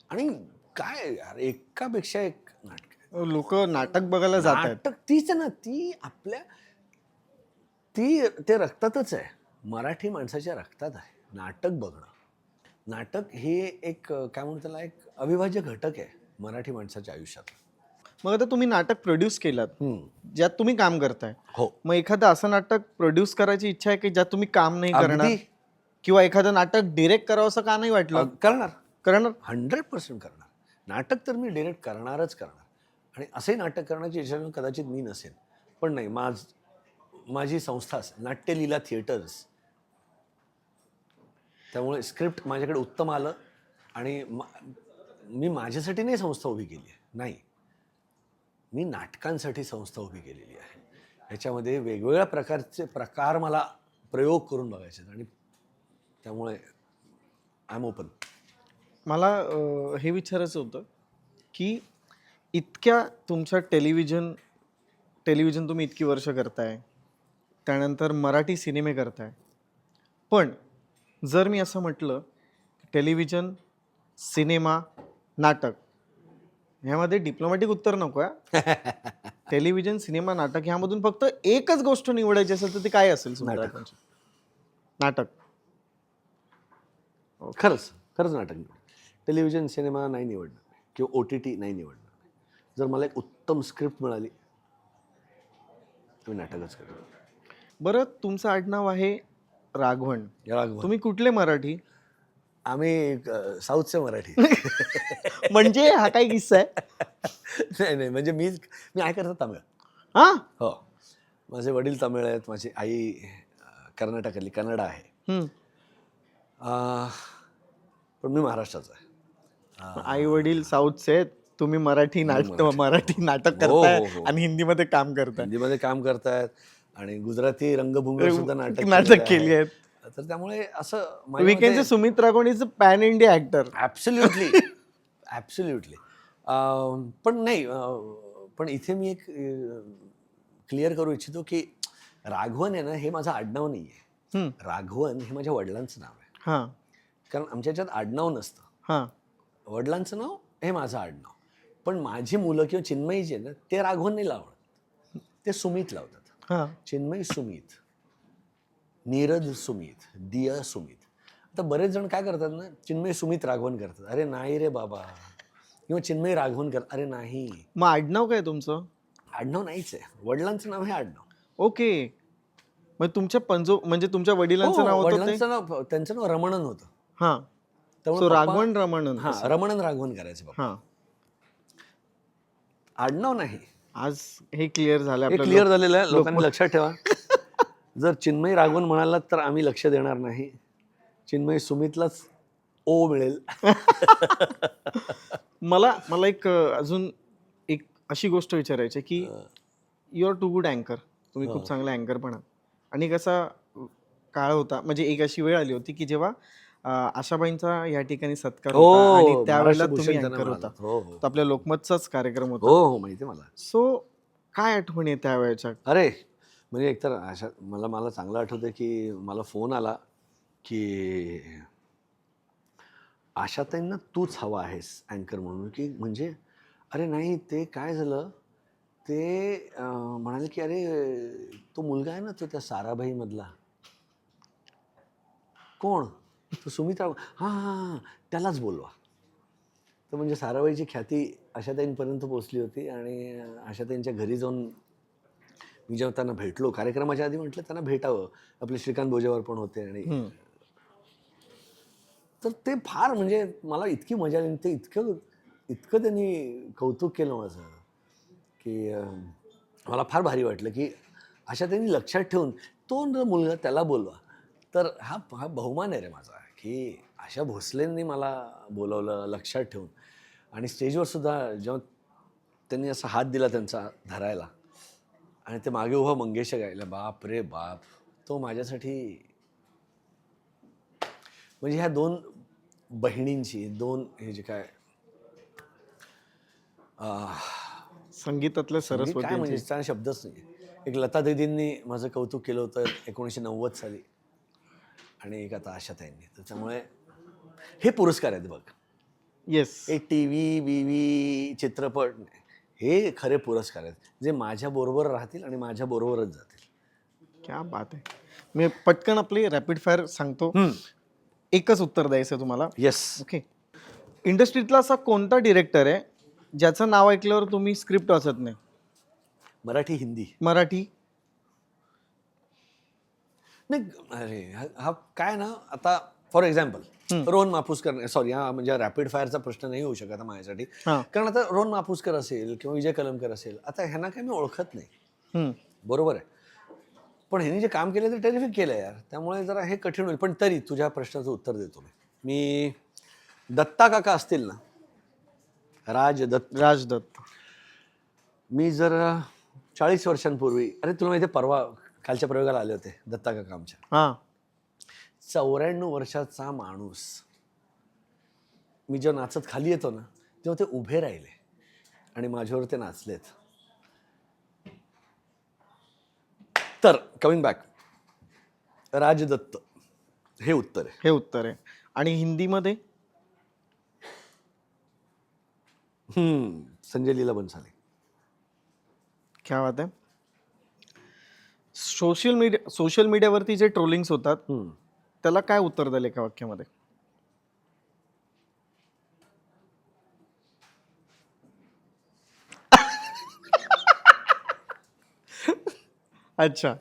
आणि काय यार एकापेक्षा एक नाटक लोक नाटक बघायला जात आहेत. नाटक तीच ना ती आपल्या ते रक्तातच आहे. मराठी माणसाच्या रक्तात आहे नाटक बघणं. नाटक हे एक काय म्हणू त्याला एक अविभाज्य घटक आहे मराठी माणसाच्या आयुष्यात. मग आता तुम्ही नाटक प्रोड्यूस केलात ज्यात तुम्ही काम करताय. हो, मग एखादं असं नाटक प्रोड्यूस करायची इच्छा आहे की ज्यात तुम्ही काम नाही करणार, अगदी किंवा एखादं नाटक डिरेक्ट करावं असं का नाही वाटलं? करणार, करणार. 100% करणार. नाटक तर मी डिरेक्ट करणारच करणार. आणि असंही नाटक करण्याची इच्छा कदाचित मी नसेल, पण नाही माझी संस्था नाट्यलीला थिएटर्स, त्यामुळे स्क्रिप्ट माझ्याकडे उत्तम आलं आणि मी माझ्यासाठी नाही संस्था उभी केली आहे, नाही, मी नाटकांसाठी संस्था उभी केलेली आहे. ह्याच्यामध्ये वेगवेगळ्या प्रकारचे प्रकार मला प्रयोग करून बघायचे आणि त्यामुळे आय एम ओपन. मला हे विचारायचं होतं की इतक्या तुमच्या टेलिव्हिजन तुम्ही इतकी वर्ष करताय, त्यानंतर मराठी सिनेमे करताय, पण जर मी असं म्हटलं टेलिव्हिजन, सिनेमा, नाटक ह्यामध्ये डिप्लोमॅटिक उत्तर नको आहे. टेलिव्हिजन, सिनेमा, नाटक ह्यामधून फक्त एकच गोष्ट निवडायची असेल तर ती काय असेल? नाटक. खरंच नाटक निवड. टेलिव्हिजन, सिनेमा नाही निवडणार किंवा OTT नाही निवडणार. जर मला एक उत्तम स्क्रिप्ट मिळाली मी नाटकच करतो. बरं, तुमचं आडनाव आहे राघवन. राघवन. तुम्ही कुठले मराठी? आम्ही साऊथचे मराठी. म्हणजे हा काय किस्सा आहे? नाही म्हणजे मी काय करतो तमिळ. हा, हो, माझे वडील तमिळ आहेत, माझी आई कर्नाटकातली कन्नडा आहे. पण मी महाराष्ट्राचा आहे. आई वडील साऊथचे आहेत, तुम्ही मराठी नाटक करताय आणि हिंदीमध्ये काम करताय. हिंदीमध्ये काम करतायत आणि गुजराती रंगभूमीवर सुद्धा नाटक केली आहेत. तर त्यामुळे असं we can say Sumit Raghavan is a pan India actor. Absolutely. पण नाही, पण इथे मी एक क्लिअर करू इच्छितो की राघवन आहे ना हे माझं आडनाव नाही आहे. राघवन हे माझ्या वडिलांचं नाव आहे. हां, कारण आमच्या ह्याच्यात आडनाव नसतं. हां, वडिलांचं नाव हे माझं आडनाव. पण माझी मुलं किंवा चिन्मयी जे ना ते राघवन नाही लावत, ते सुमित लावतात. हां. चिन्मयी सुमित, नीरज सुमित, दिया सुमित. आता बरेच जण काय करतात ना, चिन्मयी सुमित राघवन करतात. अरे नाही रे बाबा. किंवा चिन्मयी राघवन करतात. अरे नाही, मग आडनाव काय तुमचं? आडनाव नाहीच आहे. वडिलांचं नाव हे आडनाव. ओके. मग तुमच्या म्हणजे तुमच्या वडिलांचं नाव होतं ते? वडिलांचं नाव, त्यांचं नाव रमणन होतं. हां, त्यामुळे राघवन रमणन. हां, रमणन राघवन करायचं बाबा. हां, आडनाव नाही. आज हे क्लिअर झालं. हे क्लिअर झालेलं आहे. लोकांनी लक्षात ठेवा. जर चिन्मयी राघवन म्हणालात तर आम्ही लक्ष देणार नाही. चिन्मयी सुमितलाच ओ मिळेल. मला एक अजून एक अशी गोष्ट विचारायची की यू आर टू गुड अँकर. तुम्ही खूप चांगला अँकर पण आहात. आणि कसा काळ होता, म्हणजे एक अशी वेळ आली होती की जेव्हा आशाबाईंचा या ठिकाणी सत्कार होता आणि त्यावेळेला तुम्ही अँकर होता. तो आपल्या लोकमतचाच कार्यक्रम होता. हो माहिती मला. सो काय आठवण आहे त्यावेळेच्या? अरे म्हणजे एकतर मला चांगलं आठवतं की मला फोन आला की आशाताईंना तूच हवा आहेस अँकर म्हणून. की म्हणजे अरे नाही, ते काय झालं, ते म्हणाले की अरे तो मुलगा आहे ना तो त्या साराभाई मधला. कोण? तो सुमित राव. हां, त्यालाच बोलवा. तर म्हणजे साराबाईची ख्याती आशाताईंपर्यंत पोहोचली होती. आणि आशाताईंच्या घरी जाऊन मी जेव्हा त्यांना भेटलो, कार्यक्रमाच्या आधी म्हटलं त्यांना भेटावं, आपले श्रीकांत बोजेवर पण होते. आणि तर ते फार म्हणजे मला इतकी मजा आली. ते इतकं इतकं त्यांनी कौतुक केलं माझं की मला फार भारी वाटलं की अशा त्यांनी लक्षात ठेवून तो मुलगा त्याला बोलवा. तर हा हा बहुमान आहे रे माझा की आशा भोसलेंनी मला बोलवलं लक्षात ठेवून. आणि स्टेजवर सुद्धा जेव्हा त्यांनी असा हात दिला त्यांचा धरायला आणि ते मागे उभा मंगेश गायला, बाप रे बाप, तो माझ्यासाठी म्हणजे ह्या दोन बहिणींची हे जे काय संगीतातले काय म्हणजे सरस्वती त्याला शब्दच नाही. एक लता दीदींनी माझं कौतुक केलं होतं 1990 साली आणि एक आता आशाताईंनी. त्याच्यामुळे हे पुरस्कार आहेत बघ. येस, हे टी व्ही बीव्ही चित्रपट नाही. हे खरे पुरस्कार आहेत जे माझ्या बरोबर राहतील आणि माझ्या बरोबरच जातील. क्या बात आहे. मी पटकन आपली रॅपिड फायर सांगतो. एकच उत्तर द्यायचं आहे तुम्हाला. येस. ओके. इंडस्ट्रीतला असा कोणता डिरेक्टर आहे ज्याचं नाव ऐकल्यावर तुम्ही स्क्रिप्ट वाचत नाही? मराठी हिंदी मराठी? नाही. अरे हा काय ना, आता फॉर एक्झाम्पल रोहन माफुसकर, सॉरी हा म्हणजे रॅपिड फायरचा प्रश्न नाही होऊ शकत माझ्यासाठी. कारण आता रोहन माफुसकर असेल किंवा विजय कलमकर असेल, आता ह्यांना काही मी ओळखत नाही. बरोबर आहे. पण ह्यांनी जे काम केलं ते टेरिफिक केलं यार. त्यामुळे जरा हे कठीण होईल. पण तरी तुझ्या प्रश्नाचं उत्तर देतो मी. दत्ता काका असतील ना, राजदत्त. मी जर 40 वर्षांपूर्वी, अरे तुला माहिती आहे परवा कालच्या प्रयोगाला आले होते दत्ता काका आमच्या. 94 वर्षाचा माणूस. मी जेव्हा नाचत खाली येतो ना तेव्हा ते उभे राहिले आणि माझ्यावर ते नाचलेत. तर कमिंग बॅक, राजदत्त हे उत्तर आहे. आणि हिंदीमध्ये? संजय लीला बन्साली. क्या बात आहे. सोशल मीडियावरती जे ट्रोलिंग्स होतात त्याला काय उत्तर द्याल एका वाक्यामध्ये? अच्छा.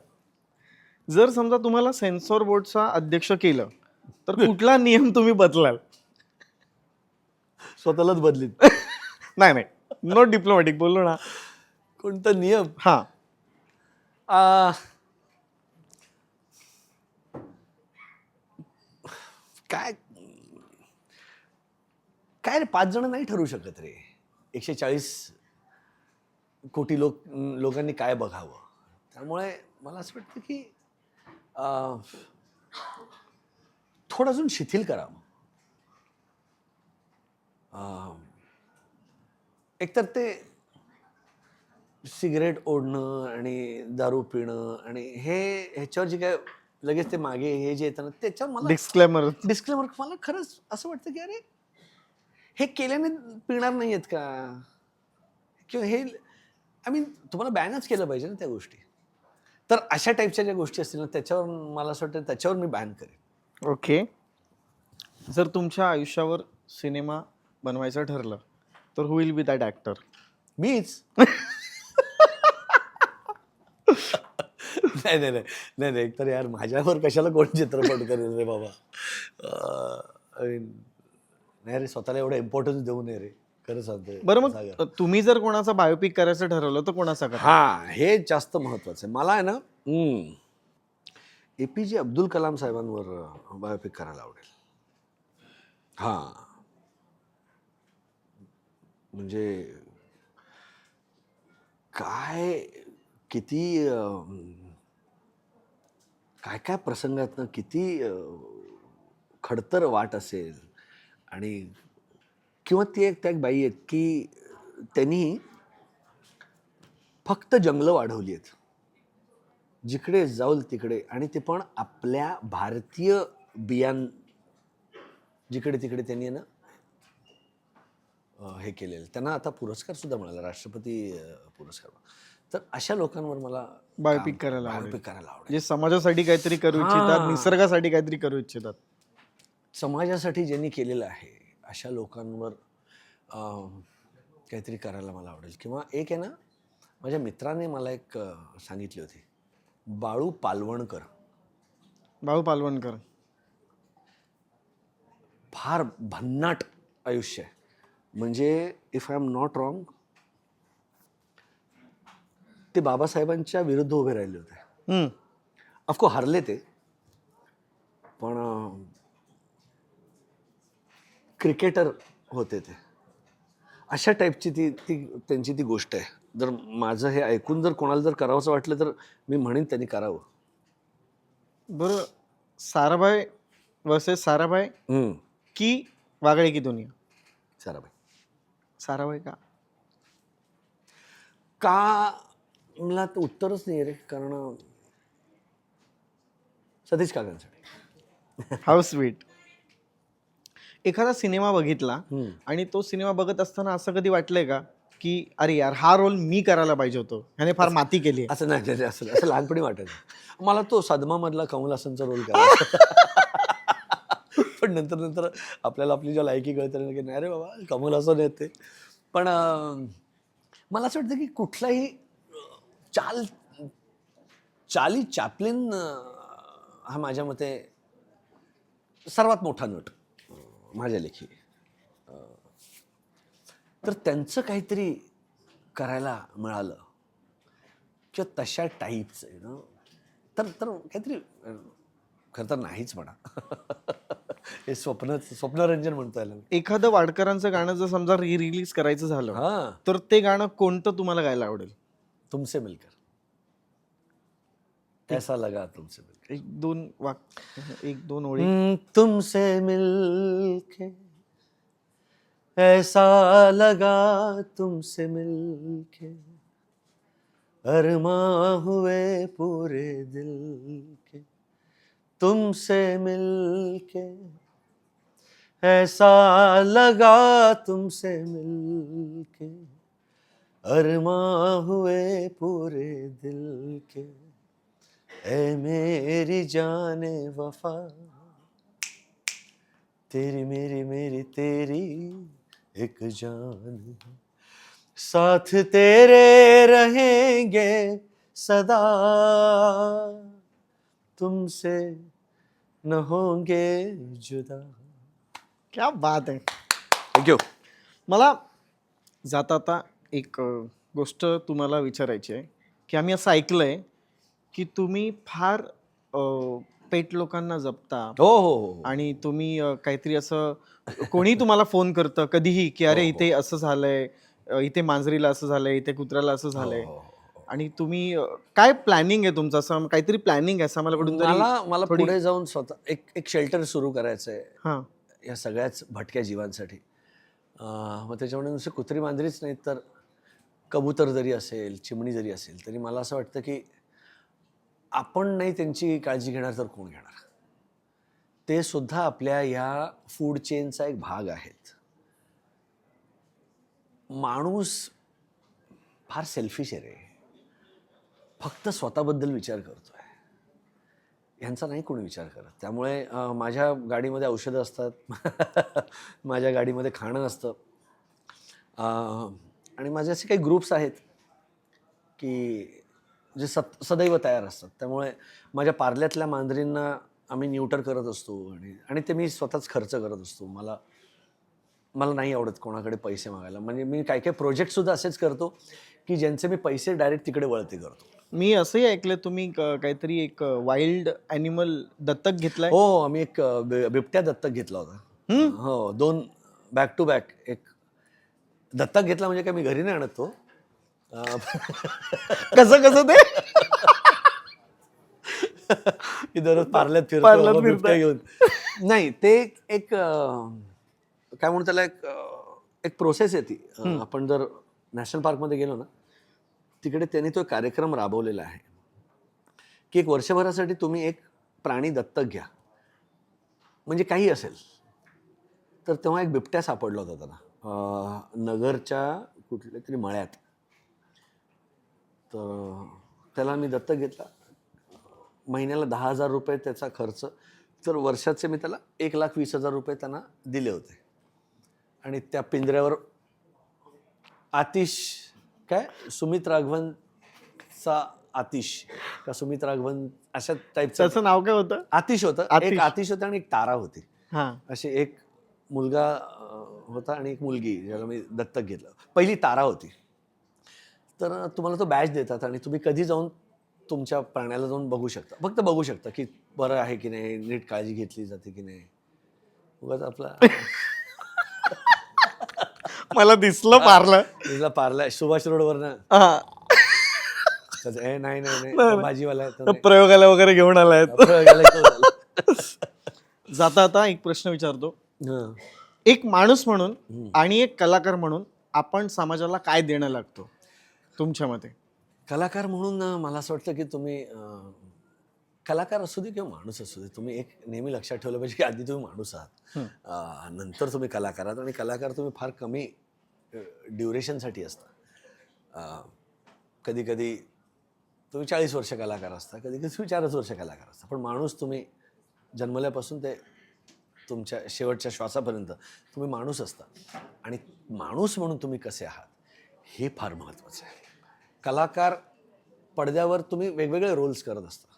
जर समजा तुम्हाला सेन्सॉर बोर्डचा अध्यक्ष केलं तर कुठला नियम तुम्ही बदलाल? स्वतःलाच बदलीत. नाही, नॉट डिप्लोमॅटिक बोललो ना. कोणता नियम? काय काय रे, 5 जण नाही ठरवू शकत रे. 140 कोटी लोकांनी काय बघावं. त्यामुळे मला असं वाटतं की थोडं अजून शिथिल करावं. एकतर ते सिगरेट ओढणं आणि दारू पिणं आणि ह्याच्यावर जे काय लगेच ते मागे हे जे येतं ना त्याच्यावर मला डिस्क्लेमर मला खरंच असं वाटतं की अरे हे केल्याने पिणार नाही आहेत का, किंवा हे तुम्हाला बॅनच केलं पाहिजे ना त्या गोष्टी. तर अशा टाईपच्या ज्या गोष्टी असतील ना त्याच्यावर मला असं वाटतं त्याच्यावर मी बॅन करेन. ओके. जर तुमच्या आयुष्यावर सिनेमा बनवायचं ठरलं तर हु विल बी दॅट ॲक्टर? मीच. नाही एकतर यार माझ्यावर कशाला कोण चित्रपट करेल रे बाबा. नाही रे, स्वतःला एवढं इम्पॉर्टन्स देऊ नये रे, खरं सांगतोय. बरं, मग तुम्ही जर कोणाचा बायोपिक करायचं ठरवलं तर कोणाचा करा? हे जास्त महत्वाचं आहे. मला आहे ना APJ अब्दुल कलाम साहेबांवर बायोपिक करायला आवडेल. म्हणजे काय किती काय प्रसंगातनं किती खडतर वाट असेल. आणि किंवा ती एक बाई आहेत की त्यांनी फक्त जंगलं वाढवली आहेत जिकडे जाऊल तिकडे, आणि ते पण आपल्या भारतीय बियाण जिकडे तिकडे त्यांनी ना हे केलेलं. त्यांना आता पुरस्कार सुद्धा मिळाला, राष्ट्रपती पुरस्कार. तर अशा लोकांवर मला बायोपिक करायला आवडेल. जे समाजासाठी काहीतरी करू इच्छितात, निसर्गासाठी काहीतरी करू इच्छितात. समाजासाठी ज्यांनी केलेलं आहे अशा लोकांवर काहीतरी करायला मला आवडेल. किंवा एक आहे ना, माझ्या मित्राने मला एक सांगितली होती, बाळू पालवणकर. भाऊ पालवणकर. फार भन्नाट आयुष्य आहे. म्हणजे if I am not wrong, ते बाबासाहेबांच्या विरुद्ध उभे राहिले होते. हम्म. ऑफकोर्स हरले ते, पण क्रिकेटर होते ते. अशा टाईपची ती ती त्यांची ती गोष्ट आहे. जर माझं हे ऐकून जर कोणाला जर करावंसं वाटलं तर मी म्हणेन त्यांनी करावं. बरं, साराभाई वर्सेस साराभाई की वागळे की दुनिया? साराभाई. साराभाई का? का मला तर उत्तरच नाही रे, कारण सतीश काकांसाठी. How sweet. एखादा सिनेमा बघितला आणि तो सिनेमा बघत असताना असं कधी वाटलंय का की अरे यार हा रोल मी करायला पाहिजे होतो, ह्याने फार माती केली आहे? असं नाही, असं असं लहानपणी वाटायचं. मला तो सदमा मधला कमल हसनचा रोल करायचा. पण नंतर नंतर आपल्याला आपली ज्या लायकी कळते की नाही रे बाबा, कमल हसन आहेत ते. पण मला असं वाटतं की कुठलाही चार्ली चॅप्लिन हा माझ्या मते सर्वात मोठा नट माझ्या लेखी. तर त्यांचं काहीतरी करायला मिळालं किंवा तशा टाईपचं तर काहीतरी खरं तर नाहीच म्हणा. हे स्वप्नरंजन म्हणता येईल. एखादं वाडकरांचं गाणं जर समजा रिलीज करायचं झालं हां, तर ते गाणं कोणतं तुम्हाला गायला आवडेल? तुमसे मिलकर. कैसा लगा तुमसे मिलकर. एक दोन ओळी. तुमसे मिलके ऐसा लगा तुमसे मिलके, अरमां हुए पूरे दिल के. तुमसे मिलके ऐसा लगा तुमसे मिलके, अरमां हुए पूरे दिल के. ऐ मेरी जाने वफा, तेरी मेरी मेरी तेरी एक जान, साथ तेरे रहेंगे सदा, तुमसे न होंगे जुदा. क्या बात आहे. थँक्यू. मला जाता एक गोष्ट तुम्हाला विचारायची आहे की आम्ही असं ऐकलंय की तुम्ही फार पेट लोकांना जपता हो हो हो. आणि तुम्ही काहीतरी असं कोणी तुम्हाला फोन करतं कधीही की अरे इथे असं झालंय, इथे मांजरीला असं झालंय, इथे कुत्र्याला असं झालंय, आणि तुम्ही काय प्लॅनिंग आहे तुमचं? असं काहीतरी प्लॅनिंग आहे असं मला कुठून मला पुढे जाऊन स्वतः एक शेल्टर सुरू करायचं आहे हां या सगळ्याच भटक्या जीवांसाठी. मग त्याच्यामुळे नुसते कुत्री मांजरीच नाहीत, तर कबूतर जरी असेल, चिमणी जरी असेल, तरी मला असं वाटतं की आपण नाही त्यांची काळजी घेणार तर कोण घेणार. ते सुद्धा आपल्या या फूड चेनचा एक भाग आहेत. माणूस फार सेल्फिश आहे रे, फक्त स्वतःबद्दल विचार करतोय, ह्यांचा नाही कोणी विचार करत. त्यामुळे माझ्या गाडीमध्ये औषधं असतात, माझ्या गाडीमध्ये खाणं असतं, आणि माझे असे काही ग्रुप्स आहेत की जे सदैव तयार असतात. त्यामुळे माझ्या पार्ल्यातल्या मांजरींना आम्ही न्यूटर करत असतो आणि ते मी स्वतःच खर्च करत असतो. मला नाही आवडत कोणाकडे पैसे मागायला. म्हणजे मी काही काही प्रोजेक्टसुद्धा असेच करतो की ज्यांचे मी पैसे डायरेक्ट तिकडे वळते करतो. मी असंही ऐकलं तुम्ही काहीतरी एक वाईल्ड ॲनिमल दत्तक घेतलाय? हो, आम्ही एक बिबट्या दत्तक घेतला होता. हो, 2 बॅक टू बॅक. एक दत्तक घेतला म्हणजे काय मी घरी नाही आणत तो. कसं ते? की दररोज पार्ल्यात फिरतो बिबट्या घेऊन. नाही, ते एक काय म्हणू त्याला, एक प्रोसेस आहे ती. आपण जर नॅशनल पार्कमध्ये गेलो ना, तिकडे त्यांनी तो एक कार्यक्रम राबवलेला आहे की एक वर्षभरासाठी तुम्ही एक प्राणी दत्तक घ्या, म्हणजे काही असेल. तर तेव्हा एक बिबट्या सापडला होता त्यांना नगरच्या कुठल्या तरी मळ्यात. तर त्याला मी दत्तक घेतला. महिन्याला 10,000 रुपये त्याचा खर्च, तर वर्षाचे मी त्याला 1,20,000 रुपये त्यांना दिले होते. आणि त्या पिंजऱ्यावर आतिश काय सुमित राघवनचा आतिश का सुमित राघवन अशा टाईपचं त्याचं नाव काय होतं? आतिश होतं. आतिश. एक आतिश होता आणि एक तारा होती. हा. असे एक मुलगा होता आणि एक मुलगी, ज्याला मी दत्तक घेतलं. पहिली तारा होती. तर तुम्हाला तो बॅच देतात आणि तुम्ही कधी जाऊन तुमच्या प्राण्याला जाऊन बघू शकता, फक्त बघू शकता की बरं आहे की नाही, नीट काळजी घेतली जाते की नाही. उगाच आपला मला दिसलं पारलं. तिला पारला सुभाष रोडवरनं हा. नाही नाही नाही भाजीवाला आहे तो नाही. प्रयोगाला वगैरे घेऊन आलाय. प्रयोगाला तो झाला. जाता आता एक प्रश्न विचारतो. हं. एक माणूस म्हणून आणि एक कलाकार म्हणून आपण समाजाला काय देणं लागतो तुमच्या मते? कलाकार म्हणून मला असं वाटतं की तुम्ही कलाकार असू दे किंवा माणूस असू दे, तुम्ही एक नेहमी लक्षात ठेवलं पाहिजे की आधी तुम्ही माणूस आहात, नंतर तुम्ही कलाकार आहात. आणि कलाकार तुम्ही फार कमी ड्युरेशनसाठी असता. कधी कधी तुम्ही 40 वर्ष कलाकार असता, कधी कधी तुम्ही 4च वर्ष कलाकार असता, पण माणूस तुम्ही जन्मल्यापासून ते तुमच्या शेवटच्या श्वासापर्यंत तुम्ही माणूस असता. आणि माणूस म्हणून तुम्ही कसे आहात हे फार महत्त्वाचं आहे. कलाकार पडद्यावर तुम्ही वेगवेगळे रोल्स करत असता,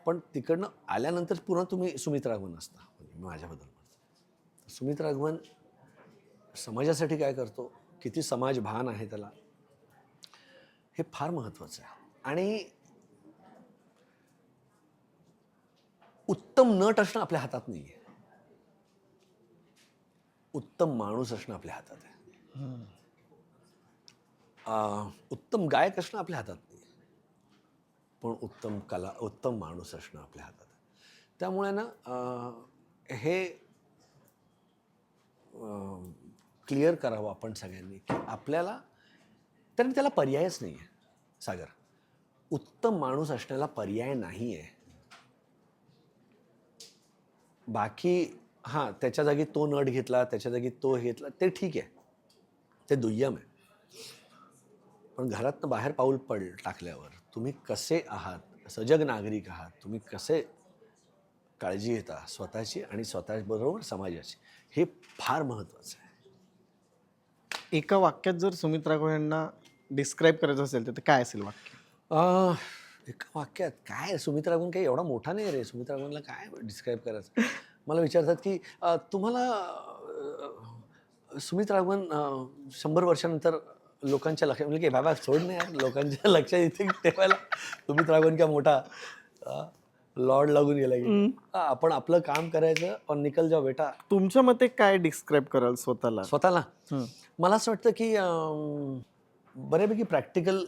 पण तिकडनं आल्यानंतर पुन्हा तुम्ही सुमित राघवन असता. माझ्याबद्दल म्हणतो, सुमित राघवन समाजासाठी काय करतो, किती समाज भान आहे त्याला, हे फार महत्त्वाचं आहे. आणि उत्तम नट असणं आपल्या हातात नाही आहे, उत्तम माणूस असणं आपल्या हातात आहे. उत्तम गायक असणं आपल्या हातात नाही, पण उत्तम माणूस असणं आपल्या हातात आहे. त्यामुळे ना हे क्लिअर करावं आपण सगळ्यांनी की आपल्याला, तरी त्याला पर्यायच नाही आहे सागर. उत्तम माणूस असण्याला पर्याय नाही आहे. बाकी हां, त्याच्या जागी तो नट घेतला, त्याच्या जागी तो घेतला, ते ठीक आहे, ते दुय्यम आहे. पण घरातनं बाहेर पाऊल टाकल्यावर तुम्ही कसे आहात, सजग नागरिक आहात, तुम्ही कसे काळजी घेता स्वतःची आणि स्वतःबरोबर समाजाची, हे फार महत्त्वाचं आहे. एका वाक्यात जर सुमित राघवन यांना डिस्क्राईब करायचं असेल तर ते काय असेल वाक्य? एका वाक्यात काय, सुमित राघवन काही एवढा मोठा नाही रे, सुमित राघवनला काय डिस्क्राईब करायचं. मला विचारतात की तुम्हाला सुमित राघवन 100 वर्षानंतर लोकांच्या लक्षात, म्हणजे की बाबा सोड नाही यार, लोकांच्या लक्षात इथे ठेवायला सुमित राघवन क्या मोठा लॉर्ड लागून गेला की आपण आपलं काम करायचं और निकल जाओ बेटा. तुमच्या मते काय डिस्क्राईब कराल स्वतःला? स्वतःला मला असं वाटतं की बऱ्यापैकी प्रॅक्टिकल,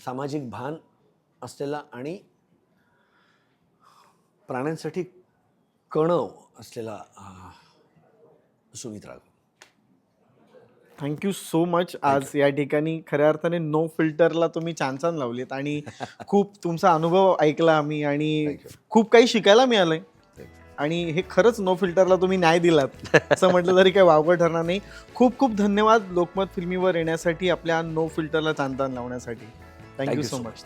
सामाजिक भान असलेला आणि प्राण्यांसाठी कणव असलेला Sumit Raghavan. Thank you so much. आज या ठिकाणी खऱ्या अर्थाने नो फिल्टरला तुम्ही छान छान लावलीत आणि खूप तुमचा अनुभव ऐकला आम्ही आणि खूप काही शिकायला मिळालंय. आणि हे खरंच नो फिल्टरला तुम्ही न्याय दिलात असं म्हटलं तरी काही वावगं ठरणार नाही. खूप खूप धन्यवाद लोकमत फिल्मीवर येण्यासाठी, आपल्या नो फिल्टरला चांदण लावण्यासाठी. Thank you so much.